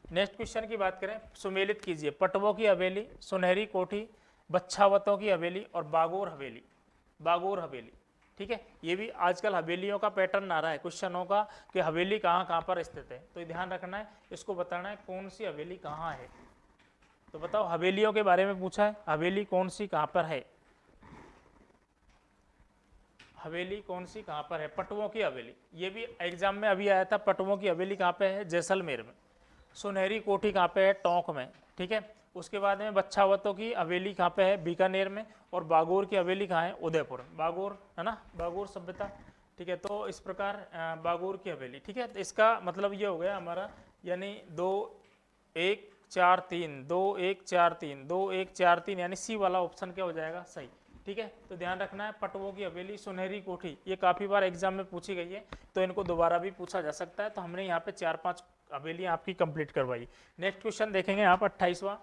नेक्स्ट क्वेश्चन की बात करें, सुमेलित कीजिए पटवों की हवेली, सुनहरी कोठी, बच्छावतों की हवेली और बागोर हवेली। बागोर हवेली। ठीक है, ये भी आजकल हवेलियों का पैटर्न आ रहा है क्वेश्चनों का कि हवेली कहाँ कहाँ पर स्थित है, तो ध्यान रखना है, इसको बताना है कौन सी हवेली कहाँ है। तो बताओ, हवेलियों के बारे में पूछा है, हवेली कौन सी कहाँ पर है, हवेली कौन सी कहाँ पर है? पटवों की हवेली। ये भी एग्जाम में अभी आया था, पटवों की हवेली कहाँ पे है? जैसलमेर में। सुनहरी कोठी कहाँ पे है? टोंक में। ठीक है, उसके बाद में बच्छावतों की हवेली कहाँ पे है? बीकानेर में। और बागोर की हवेली कहाँ है? उदयपुर। बागोर है ना, बागोर सभ्यता। ठीक है, तो इस प्रकार बागोर की हवेली। ठीक है, तो इसका मतलब ये हो गया हमारा, यानी 2 1 4 3, 2 1 4 3, 2 1 4 3, यानी सी वाला ऑप्शन क्या हो जाएगा? सही। ठीक है, तो ध्यान रखना है पटवों की हवेली, सुनहरी कोठी, ये काफ़ी बार एग्जाम में पूछी गई है, तो इनको दोबारा भी पूछा जा सकता है। तो हमने यहाँ पे 4-5 हवेलियाँ आपकी कंप्लीट करवाई। नेक्स्ट क्वेश्चन देखेंगे आप 28वां।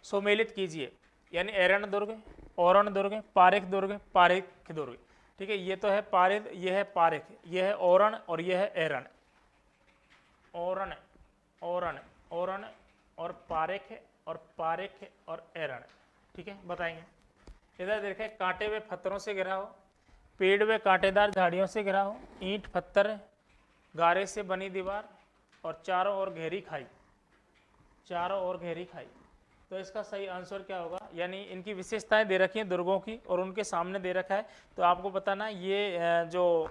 सुमेलित कीजिए, यानी एरण दुर्ग, औरण दुर्ग, पारिक दुर्ग, पारिक दुर्ग। ठीक है, ये तो है पारिद, ये है पारिक, ये है औरण और ये है एरण। औरण, औरण, औरण और पारिक और पारिक और एरण। ठीक है, बताएंगे। इधर देखें, कांटे व पत्थरों से घिरा हो, पेड़ व कांटेदार झाड़ियों से घिरा हो, ईंट पत्थर गारे से बनी दीवार और चारों ओर गहरी खाई, चारों ओर गहरी खाई। तो इसका सही आंसर क्या होगा? यानी इनकी विशेषताएं दे रखी हैं दुर्गों की और उनके सामने दे रखा है, तो आपको बताना ये जो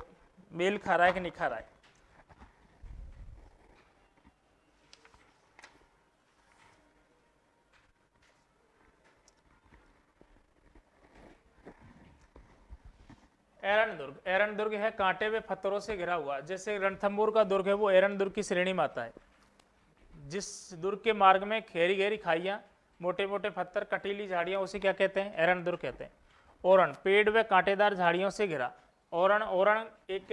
मेल खा रहा है कि नहीं खा रहा है। एरन दुर्ग, एरन दुर्ग है कांटे व पत्थरों से घिरा हुआ, जैसे रणथंभौर का दुर्ग है वो एरन दुर्ग की श्रेणी में आता है। जिस दुर्ग के मार्ग में घेरी घेरी खाइयाँ, मोटे मोटे पत्थर, कटीली झाड़ियाँ, उसे क्या कहते हैं? एरन दुर्ग कहते हैं। ओरण, पेड़ व कांटेदार झाड़ियों से घिरा। ओरण, ओरण एक,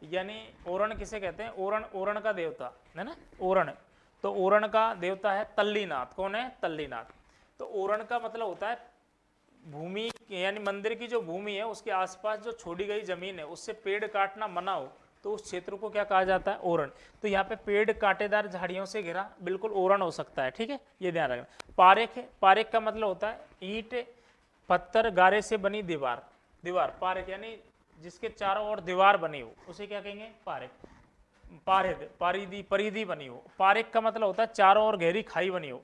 यानी ओरण किसे कहते हैं? ओरण, ओरण का देवता है ना, ओरण। तो ओरण का देवता है तल्लीनाथ। कौन है? तल्लीनाथ। तो ओरण का मतलब होता है भूमि, यानी मंदिर की जो भूमि है उसके आसपास जो छोड़ी गई जमीन है उससे पेड़ काटना मना हो, तो उस क्षेत्र को क्या कहा जाता है? ओरण। तो यहाँ पे पेड़ कांटेदार झाड़ियों से घिरा, बिल्कुल ओरण हो सकता है। ठीक है, ये ध्यान रखना। पारेख है, पारेख का मतलब होता है ईंट पत्थर गारे से बनी दीवार। दीवार पारेख, यानी जिसके चारों ओर दीवार बनी हो उसे क्या कहेंगे? पारेख। पारिद, पारिदी, परिधि बनी हो। पारिक का मतलब होता है चारों ओर गहरी खाई बनी हो।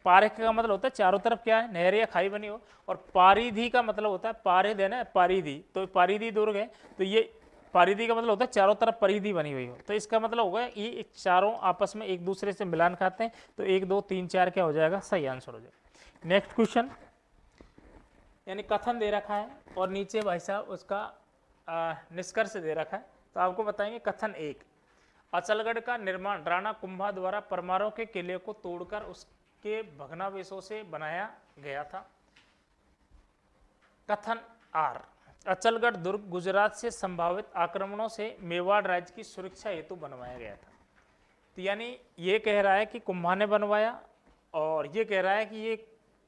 पारिक का मतलब होता है चारों तरफ क्या है, नहर या खाई बनी हो। और पारिधि का मतलब होता है, पारिद है ना, पारिधि, तो पारिधि दुर्ग है, तो ये पारिधि का मतलब होता है चारों तरफ परिधि बनी हुई हो। तो इसका मतलब होगा ये चारों आपस में एक दूसरे से मिलान खाते हैं। तो 1 2 3 4 क्या हो जाएगा, सही आंसर हो जाएगा। नेक्स्ट क्वेश्चन, यानी कथन दे रखा है और नीचे भाई साहब उसका निष्कर्ष दे रखा है। तो आपको बताएंगे कथन 1, अचलगढ़ का निर्माण राणा कुंभा द्वारा परमारों के किले को तोड़कर उसके भग्नावशेषों से बनाया गया था। कथन आर, अचलगढ़ दुर्ग गुजरात से संभावित आक्रमणों से मेवाड़ राज्य की सुरक्षा हेतु बनवाया गया था। तो यानी ये कह रहा है कि कुंभा ने बनवाया, और ये कह रहा है कि ये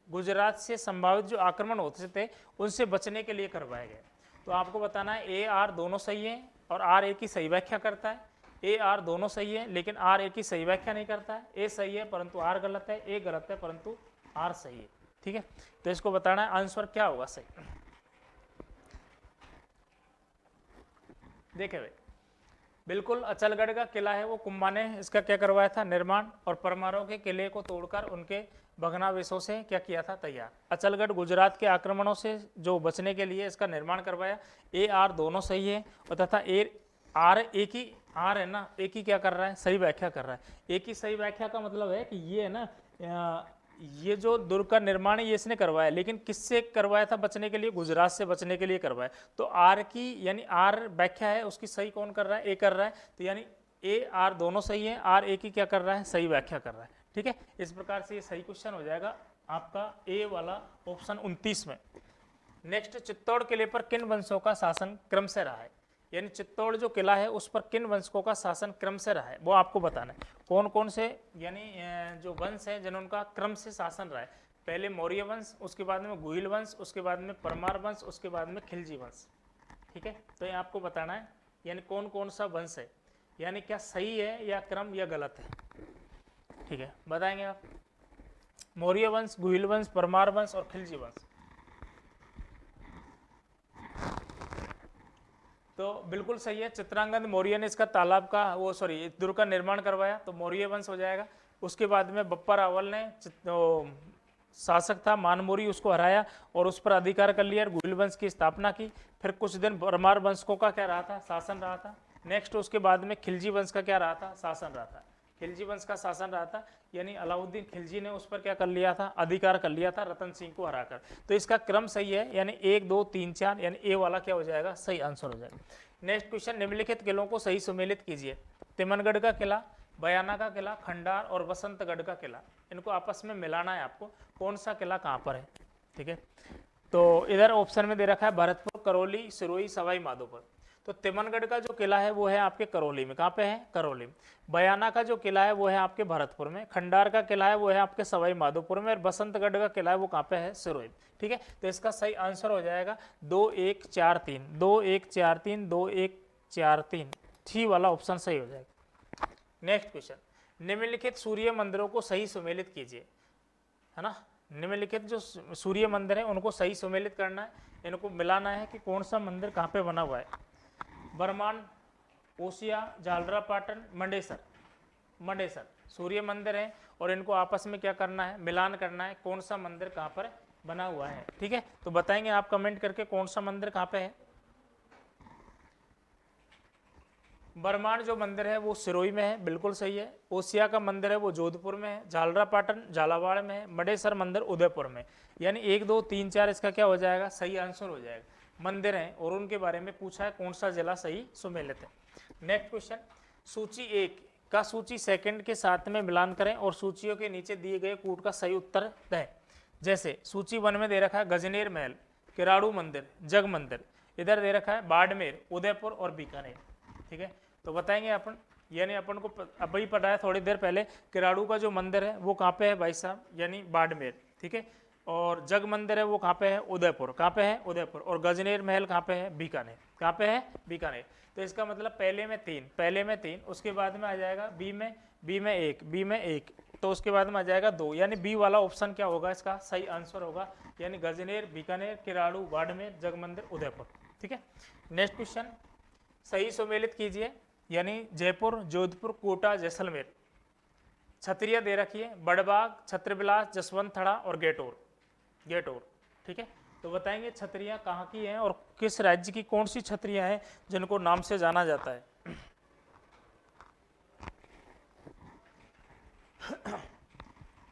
गुजरात से संभावित जो आक्रमण होते थे उनसे बचने के लिए करवाया गया। तो आपको बताना है ए आर दोनों सही है और आर ए की सही व्याख्या करता है। ए आर दोनों सही है लेकिन आर ए की सही व्याख्या नहीं करता है। ए सही है परंतु आर गलत है, ए गलत है परंतु आर सही है। ठीक है, तो इसको बताना है आंसर क्या होगा सही। देखे भाई, बिल्कुल अचलगढ़ का किला है वो कुंभा ने इसका क्या करवाया था, निर्माण, और परमारों के किले को तोड़कर उनके भग्नावशेषों से क्या किया था, तैयार। अचलगढ़ गुजरात के आक्रमणों से जो बचने के लिए इसका निर्माण करवाया। ए आर दोनों सही है, और तथा ए आर एक ही आर है ना, एक ही क्या कर रहा है, सही व्याख्या कर रहा है। एक ही सही व्याख्या का मतलब है कि ये है ना, ये जो दुर्ग का निर्माण है ये इसने करवाया, लेकिन किससे करवाया था बचने के लिए, गुजरात से बचने के लिए करवाया। तो आर की यानी आर व्याख्या है उसकी सही कौन कर रहा है, ए कर रहा है। तो यानी ए आर दोनों सही है, आर ए की क्या कर रहा है, सही व्याख्या कर रहा है। ठीक है, इस प्रकार से ये सही क्वेश्चन हो जाएगा आपका ए वाला ऑप्शन 29 में। नेक्स्ट, चित्तौड़ किले पर किन वंशों का शासन क्रम से रहा है, यानी चित्तौड़ जो किला है उस पर किन वंशों का शासन क्रम से रहा है वो आपको बताना है। कौन कौन से यानी जो वंश है जिन्होंने क्रम से शासन रहा है। पहले मौर्य वंश, उसके बाद में गुहिल वंश, उसके बाद में परमार वंश, उसके बाद में खिलजी वंश। ठीक है, तो ये आपको बताना है यानी कौन कौन सा वंश है, यानी क्या सही है या क्रम या गलत है। ठीक है, बताएंगे आप। मौर्य वंश, गुहिल वंश, परमार वंश और खिलजी वंश। तो बिल्कुल सही है, चित्रांगद मौर्य ने इसका तालाब का वो सॉरी दुर्ग का निर्माण करवाया, तो मौर्य वंश हो जाएगा। उसके बाद में बप्पा रावल ने शासक था मानमोरी, उसको हराया और उस पर अधिकार कर लिया, गुहिल वंश की स्थापना की। फिर कुछ दिन परमार वंशकों का क्या रहा था, शासन रहा था। नेक्स्ट उसके बाद में खिलजी वंश का क्या रहा था, शासन रहा था। खिलजी वंश का शासन रहा था, यानी अलाउद्दीन खिलजी ने उस पर क्या कर लिया था, अधिकार कर लिया था रतन सिंह को हराकर। तो इसका क्रम सही है, यानी 1 2 3 4, यानी ए वाला क्या हो जाएगा, सही आंसर हो जाएगा। नेक्स्ट क्वेश्चन, निम्नलिखित किलों को सही सुमेलित कीजिए। तिमनगढ़ का किला, बयाना का किला, खंडार और बसंतगढ़ का किला, इनको आपस में मिलाना है आपको, कौन सा किला कहाँ पर है। ठीक है, तो इधर ऑप्शन में दे रखा है भरतपुर, करौली, सिरोही, सवाई माधोपुर। तो तिमनगढ़ का जो किला है वो है आपके करौली में, कहाँ पे है, करौली में। बयाना का जो किला है वो है आपके भरतपुर में, खंडार का किला है वो है आपके सवाई माधोपुर में, और बसंतगढ़ का किला है वो कहाँ पे है, सिरोही। ठीक है, तो इसका सही आंसर हो जाएगा 2 1 4 3, 2 1 4 3, 2 1 4 3, सी वाला ऑप्शन सही हो जाएगा। नेक्स्ट क्वेश्चन, निम्नलिखित सूर्य मंदिरों को सही सुमेलित कीजिए, है ना। निम्नलिखित जो सूर्य मंदिर है उनको सही सुमेलित करना है, इनको मिलाना है कि कौन सा मंदिर कहाँ पे बना हुआ है। बरमान, ओसिया, झालरा पाटन, मंडेसर। मंडेसर सूर्य मंदिर है और इनको आपस में क्या करना है, मिलान करना है, कौन सा मंदिर कहाँ पर बना हुआ है। ठीक है, तो बताएंगे आप कमेंट करके कौन सा मंदिर कहाँ पे है। बरमान जो मंदिर है वो सिरोही में है, बिल्कुल सही है। ओसिया का मंदिर है वो जोधपुर में है। झालरा पाटन झालावाड़ में है। मंडेसर मंदिर उदयपुर में। यानी 1 2 3 4 इसका क्या हो जाएगा, सही आंसर हो जाएगा। मंदिर हैं और उनके बारे में पूछा है कौन सा जिला सही सुमेलित है। नेक्स्ट क्वेश्चन, सूची 1 का सूची सेकंड के साथ में मिलान करें और सूचियों के नीचे दिए गए कूट का सही उत्तर दें। जैसे सूची 1 में दे रखा है गजनेर महल, किराड़ू मंदिर, जग मंदिर। इधर दे रखा है बाड़मेर, उदयपुर और बीकानेर। ठीक है, तो बताएंगे अपन, यानी अपन को अभी पता है थोड़ी देर पहले, किराड़ू का जो मंदिर है वो कहाँ पे है भाई साहब, यानी बाड़मेर। ठीक है, और जग मंदिर है वो कहाँ पे है, उदयपुर। कहाँ पे है, उदयपुर। और गजनेर महल कहाँ पे है, बीकानेर। कहाँ पे है, बीकानेर। तो इसका मतलब पहले में 3, पहले में 3, उसके बाद में आ जाएगा बी में 1, बी में 1, तो उसके बाद में आ जाएगा 2, यानी बी वाला ऑप्शन क्या होगा, इसका सही आंसर होगा, यानी गजनेर, बीकानेर, किराड़ू, बाड़मेर, जग मंदिर, उदयपुर। ठीक है, नेक्स्ट क्वेश्चन, सही सुमेलित कीजिए। यानी जयपुर, जोधपुर, कोटा, जैसलमेर। छतरिया दे रखी है बड़बाग, छत्रबिलास, जसवंत थड़ा और गेटोर। गेटोर, ठीक है। तो बताएंगे छतरिया कहाँ की हैं और किस राज्य की कौन सी छतरियाँ हैं जिनको नाम से जाना जाता है।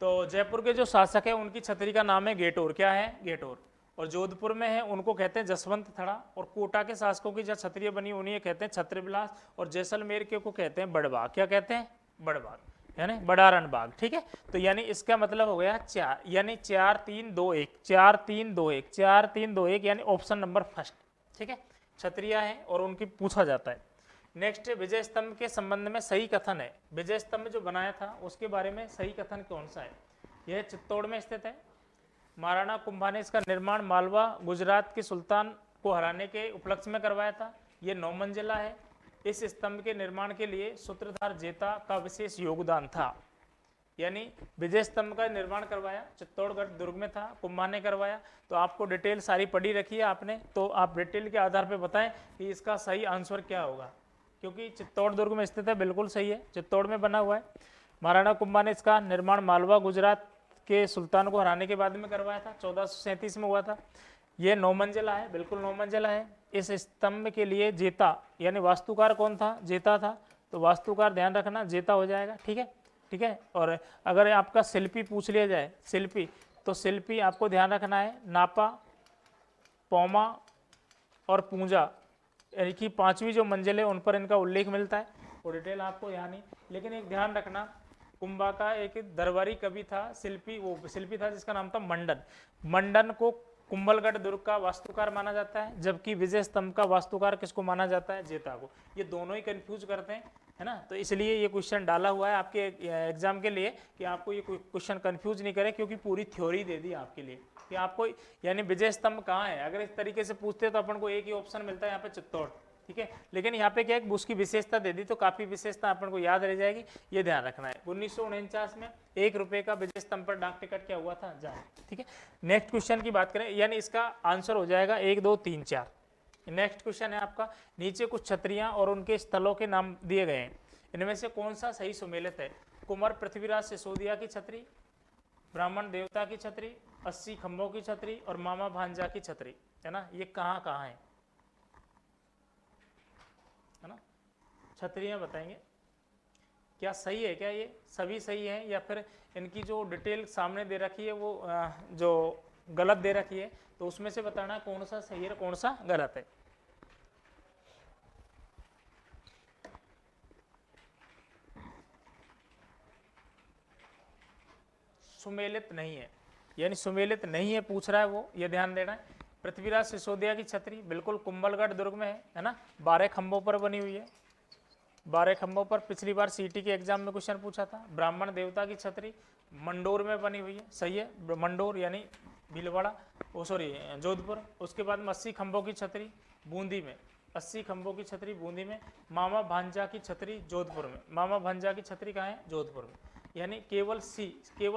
तो जयपुर के जो शासक है उनकी छतरी का नाम है गेटोर। क्या है? गेटोर। और जोधपुर में है उनको कहते हैं जसवंत थड़ा। और कोटा के शासकों की जो छतरियाँ बनी उन्हें कहते हैं छत्रबिलास। और जैसलमेर के को कहते हैं बड़बाग। क्या कहते हैं? बड़बाग, यानी बड़ारण बाग, ठीक है। तो यानी इसका मतलब हो गया 4, यानी 4 3 2 1, 4 3 2 1, 4 3 2 1, यानी ऑप्शन नंबर फर्स्ट, ठीक है। क्षत्रिय है और उनकी पूछा जाता है। नेक्स्ट, विजय स्तंभ के संबंध में सही कथन है। विजय स्तंभ जो बनाया था उसके बारे में सही कथन कौन सा है? यह चित्तौड़ में स्थित है। महाराणा कुंभा ने इसका निर्माण मालवा गुजरात के सुल्तान को हराने के उपलक्ष्य में करवाया था। यह 9 मंजिला है। इस स्तंभ के निर्माण के लिए सूत्रधार जेता का विशेष योगदान था। यानी विजय स्तंभ का निर्माण करवाया चित्तौड़गढ़ दुर्ग में था, कुंभा ने करवाया। तो आपको डिटेल सारी पढ़ी रखी है आपने, तो आप डिटेल के आधार पर बताएं कि इसका सही आंसर क्या होगा, क्योंकि चित्तौड़ दुर्ग में स्थित है, बिल्कुल सही है, चित्तौड़ में बना हुआ है। महाराणा कुंभा ने इसका निर्माण मालवा गुजरात के सुल्तान को हराने के बाद में करवाया था, 1437 में हुआ था। यह 9 मंजिला है, बिल्कुल 9 मंजिला है। इस स्तंभ के लिए जेता यानी वास्तुकार कौन था? जेता था। तो वास्तुकार ध्यान रखना जेता हो जाएगा, ठीक है, ठीक है। और अगर आपका शिल्पी पूछ लिया जाए, शिल्पी, तो शिल्पी आपको ध्यान रखना है नापा, पौमा और पूंजा, यानी कि 5वीं जो मंजिल है उन पर इनका उल्लेख मिलता है। और डिटेल आपको यहाँ नहीं, लेकिन एक ध्यान रखना, कुंभा का एक दरबारी कवि था, शिल्पी, वो शिल्पी था जिसका नाम था मंडन। मंडन को कुंभलगढ़ दुर्ग का वास्तुकार माना जाता है, जबकि विजय स्तंभ का वास्तुकार किसको माना जाता है? जेता को। ये दोनों ही कंफ्यूज करते हैं, है ना। तो इसलिए ये क्वेश्चन डाला हुआ है आपके एग्जाम के लिए कि आपको ये क्वेश्चन कंफ्यूज नहीं करे, क्योंकि पूरी थ्योरी दे दी आपके लिए कि आपको, यानी विजय स्तंभ कहाँ है। अगर इस तरीके से पूछते तो अपन को एक ही ऑप्शन मिलता है यहाँ पे चित्तौड़, ठीक है। लेकिन यहाँ पे क्या है, उसकी विशेषता दे दी तो काफी विशेषता अपन को याद रह जाएगी, ये ध्यान रखना है। 1949 में 1 रुपए का विजय स्तंभ पर डाक टिकट क्या हुआ था? जारी, ठीक है। नेक्स्ट क्वेश्चन की बात करें, यानी इसका आंसर हो जाएगा 1 2 3 4। नेक्स्ट क्वेश्चन है आपका, नीचे कुछ क्षत्रियां और उनके स्थलों के नाम दिए गए हैं, इनमें से कौन सा सही सुमेलित है? कुंवर पृथ्वीराज सिसोदिया की छतरी, ब्राह्मण देवता की छतरी, 80 खंभों की छतरी और मामा भांजा की छतरी, है ना। ये कहाँ कहाँ है ना, छतरियां बताएंगे क्या सही है, क्या ये सभी सही हैं या फिर इनकी जो डिटेल सामने दे रखी है वो जो गलत दे रखी है, तो उसमें से बताना कौन सा सही है कौन सा गलत है। सुमेलित नहीं है, यानी सुमेलित नहीं है पूछ रहा है वो, ये ध्यान देना है। पृथ्वीराज सिसोदिया की छतरी बिल्कुल कुंभलगढ़ दुर्ग में है ना, 12 खंभों पर बनी हुई है, 12 खंभों पर। पिछली बार सीटी के एग्जाम में क्वेश्चन पूछा था। ब्राह्मण देवता की छतरी मंडोर में बनी हुई है, सही है, मंडोर यानी भीलवाड़ा, ओ सॉरी जोधपुर। उसके बाद में 80 खंभों की छतरी बूंदी में, 80 खंभों की छतरी बूंदी में। मामा भांजा की छतरी जोधपुर में, मामा भांजा की छतरी कहाँ है? जोधपुर में। यानी केवल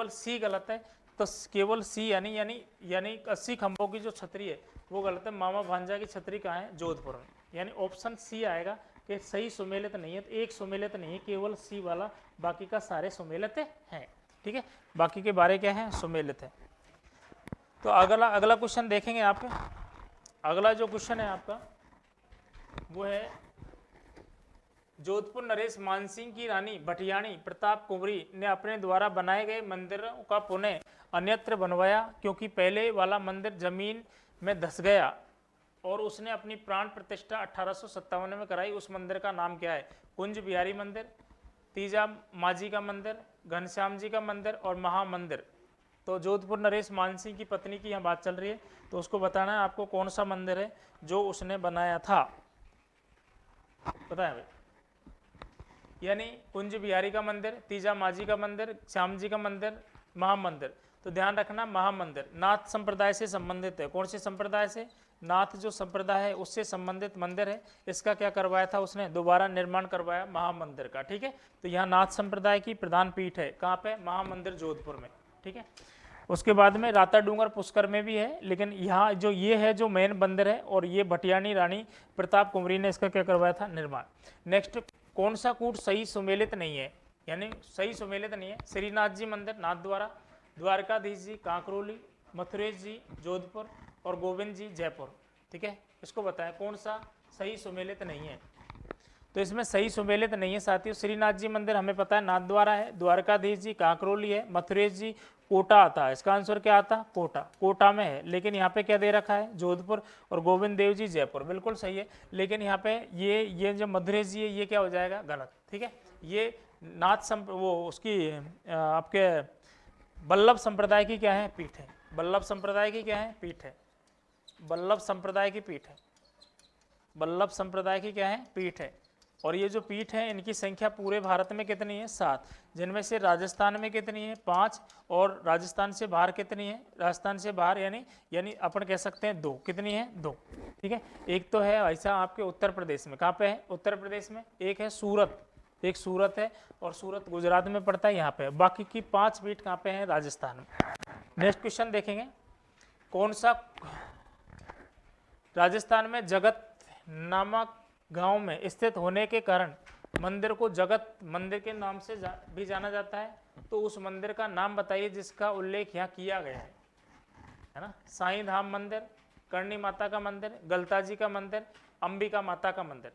सी गलत है, तो केवल सी यानी यानी यानी 80 खंभों की जो छतरी है वो गलत है। मामा भांजा की छतरी कहाँ है? जोधपुर में। यानी ऑप्शन सी आएगा कि सही सुमेलित नहीं है, तो एक सुमेलित नहीं है, केवल सी वाला, बाकी का सारे सुमेलित हैं, ठीक है। बाकी के बारे क्या है? सुमेलित है। तो अगला क्वेश्चन देखेंगे आप। अगला जो क्वेश्चन है आपका वो है, जोधपुर नरेश मानसिंह की रानी भटियाणी प्रताप कुंवरी ने अपने द्वारा बनाए गए मंदिरों का पुनः अन्यत्र बनवाया, क्योंकि पहले वाला मंदिर जमीन में धस गया और उसने अपनी प्राण प्रतिष्ठा 1857 में कराई। उस मंदिर का नाम क्या है? कुंज बिहारी मंदिर, तीजा माजी का मंदिर, घनश्याम जी का मंदिर और महामंदिर। तो जोधपुर नरेश मानसिंह की पत्नी की यहाँ बात चल रही है, तो उसको बताना है आपको कौन सा मंदिर है जो उसने बनाया था, पता है भाई? यानी कुंज बिहारी का मंदिर, तीजा माजी का मंदिर, श्याम जी का मंदिर, महामंदिर। तो ध्यान रखना, महामंदिर नाथ संप्रदाय से संबंधित है। कौन से संप्रदाय से? नाथ जो संप्रदाय है उससे संबंधित मंदिर है। इसका क्या करवाया था उसने? दोबारा निर्माण करवाया महामंदिर का, ठीक है। तो यहाँ नाथ संप्रदाय की प्रधान पीठ है, कहाँ पे? महामंदिर जोधपुर में, ठीक है। उसके बाद में राता डूंगर पुष्कर में भी है, लेकिन यहाँ जो ये है जो मेन मंदिर है, और ये भटियाणी रानी प्रताप कुंवरी ने इसका क्या करवाया था? निर्माण। नेक्स्ट कौन सा कूट सही सुमेलित नहीं है, यानी सही सुमेलित नहीं है? श्रीनाथ जी मंदिर नाथद्वारा, द्वारकाधीश जी कांकरोली, मथुरेश जी जोधपुर और गोविंद जी जयपुर। ठीक है, इसको बताएं कौन सा सही सुमेलित नहीं है। तो इसमें सही सुमेलित नहीं है साथियों। श्रीनाथ जी मंदिर हमें पता है नाथद्वारा है, द्वारकाधीश जी कांकरोली है, मथुरेश जी कोटा आता है। इसका आंसर क्या आता? कोटा, कोटा में है। लेकिन यहाँ पे क्या दे रखा है? जोधपुर। और गोविंद देव जी जयपुर, बिल्कुल सही है। लेकिन यहाँ पे ये जो मधुरेश जी है ये क्या हो जाएगा? गलत। ठीक है, ये नाथ वो उसकी आपके वल्लभ संप्रदाय की क्या है? पीठ है। वल्लभ संप्रदाय की क्या है? पीठ है। वल्लभ संप्रदाय की पीठ है। वल्लभ संप्रदाय की क्या है? पीठ है। और ये जो पीठ है इनकी संख्या पूरे भारत में कितनी है? 7, जिनमें से राजस्थान में कितनी है? 5, और राजस्थान से बाहर कितनी है? राजस्थान से बाहर यानी अपन कह सकते हैं 2। कितनी है? 2। ठीक है, एक तो है ऐसा आपके उत्तर प्रदेश में। कहाँ पे है? उत्तर प्रदेश में। एक है सूरत, एक सूरत है, और सूरत गुजरात में पड़ता है, यहाँ पे। बाकी की 5 पीठ कहाँ पे हैं? राजस्थान में। नेक्स्ट क्वेश्चन देखेंगे, कौन सा राजस्थान में जगत नामक गांव में स्थित होने के कारण मंदिर को जगत मंदिर के नाम से भी जाना जाता है? तो उस मंदिर का नाम बताइए जिसका उल्लेख यहाँ किया गया है ना? साईं धाम मंदिर, करणी माता का मंदिर, गलता जी का मंदिर, अंबिका माता का मंदिर।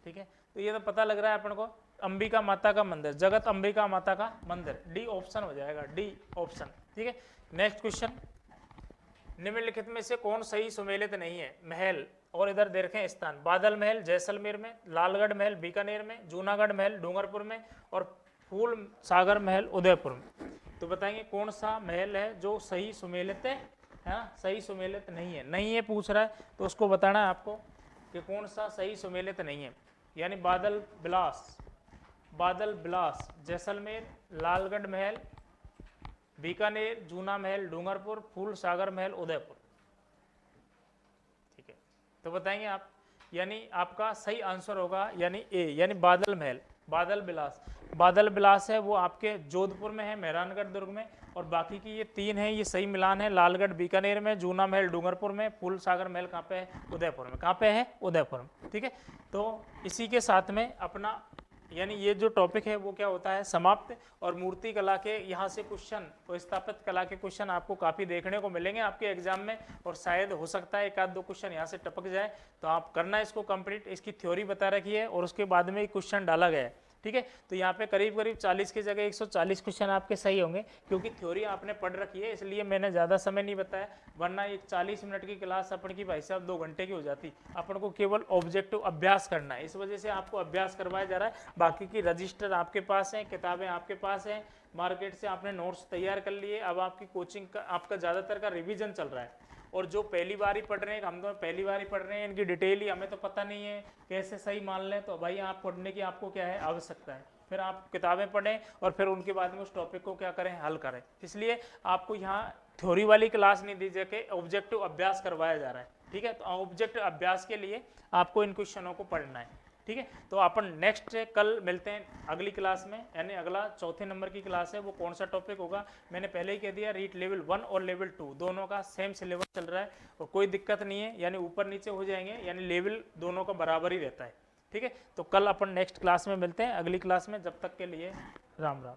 ठीक है, तो ये तो पता लग रहा है अपन को, अंबिका माता का मंदिर, जगत अंबिका माता का मंदिर। डी ऑप्शन हो जाएगा, डी ऑप्शन। ठीक है, नेक्स्ट क्वेश्चन, निम्नलिखित में से कौन सही सुमेलित नहीं है? महल, और इधर देखें स्थान, बादल महल जैसलमेर में, लालगढ़ महल बीकानेर में, जूनागढ़ महल डूंगरपुर में, और फूल सागर महल उदयपुर में। तो बताएंगे कौन सा महल है जो सही सुमेलित है ना? सही सुमेलित नहीं है। नहीं है पूछ रहा है तो उसको बताना है आपको कि कौन सा सही सुमेलित नहीं है। यानी बादल विलास जैसलमेर, लालगढ़ महल बीकानेर, जूना महल डूंगरपुर, फूल सागर महल उदयपुर। ठीक है, तो बताएंगे आप, यानी आपका सही आंसर होगा यानी ए, यानी बादल महल, बादल विलास है वो आपके जोधपुर में है, मेहरानगढ़ दुर्ग में, और बाकी की ये 3 है ये सही मिलान है, लालगढ़ बीकानेर में, जूना महल डूंगरपुर में, फूल सागर महल कहाँ पे है? उदयपुर में। कहाँ पे है? उदयपुर में। ठीक है, तो इसी के साथ में अपना यानी ये जो टॉपिक है वो क्या होता है? समाप्त। और मूर्ति कला के यहाँ से क्वेश्चन और स्थापत्य कला के क्वेश्चन आपको काफ़ी देखने को मिलेंगे आपके एग्जाम में, और शायद हो सकता है 1-2 क्वेश्चन यहाँ से टपक जाए। तो आप करना इसको कंप्लीट, इसकी थ्योरी बता रखी है और उसके बाद में क्वेश्चन डाला गया है। ठीक है, तो यहाँ पे करीब 40 की जगह 140 क्वेश्चन आपके सही होंगे, क्योंकि थ्योरी आपने पढ़ रखी है, इसलिए मैंने ज़्यादा समय नहीं बताया। वरना एक 40 मिनट की क्लास अपन की भाई साहब 2 घंटे की हो जाती। अपन को केवल ऑब्जेक्टिव अभ्यास करना है, इस वजह से आपको अभ्यास करवाया जा रहा है। बाकी की रजिस्टर आपके पास है, किताबें आपके पास हैं, मार्केट से आपने नोट्स तैयार कर लिए। अब आपकी कोचिंग का आपका ज़्यादातर का रिविजन चल रहा है। और जो पहली बार ही पढ़ रहे हैं, हम तो पहली बार ही पढ़ रहे हैं, इनकी डिटेल ही हमें तो पता नहीं है कैसे सही मान लें, तो भाई आप पढ़ने की आपको क्या है? आवश्यकता है। फिर आप किताबें पढ़ें और फिर उनके बाद में उस टॉपिक को क्या करें? हल करें। इसलिए आपको यहाँ थ्योरी वाली क्लास नहीं दी जाके ऑब्जेक्टिव अभ्यास करवाया जा रहा है। ठीक है, तो ऑब्जेक्टिव अभ्यास के लिए आपको इन क्वेश्चनों को पढ़ना है। ठीक है, तो अपन नेक्स्ट कल मिलते हैं अगली क्लास में, यानी अगला 4थे नंबर की क्लास है। वो कौन सा टॉपिक होगा मैंने पहले ही कह दिया, रीट लेवल 1 और लेवल 2 दोनों का सेम सिलेबस चल रहा है और कोई दिक्कत नहीं है, यानी ऊपर नीचे हो जाएंगे, यानी लेवल दोनों का बराबर ही रहता है। ठीक है, तो कल अपन नेक्स्ट क्लास में मिलते हैं अगली क्लास में। जब तक के लिए राम राम।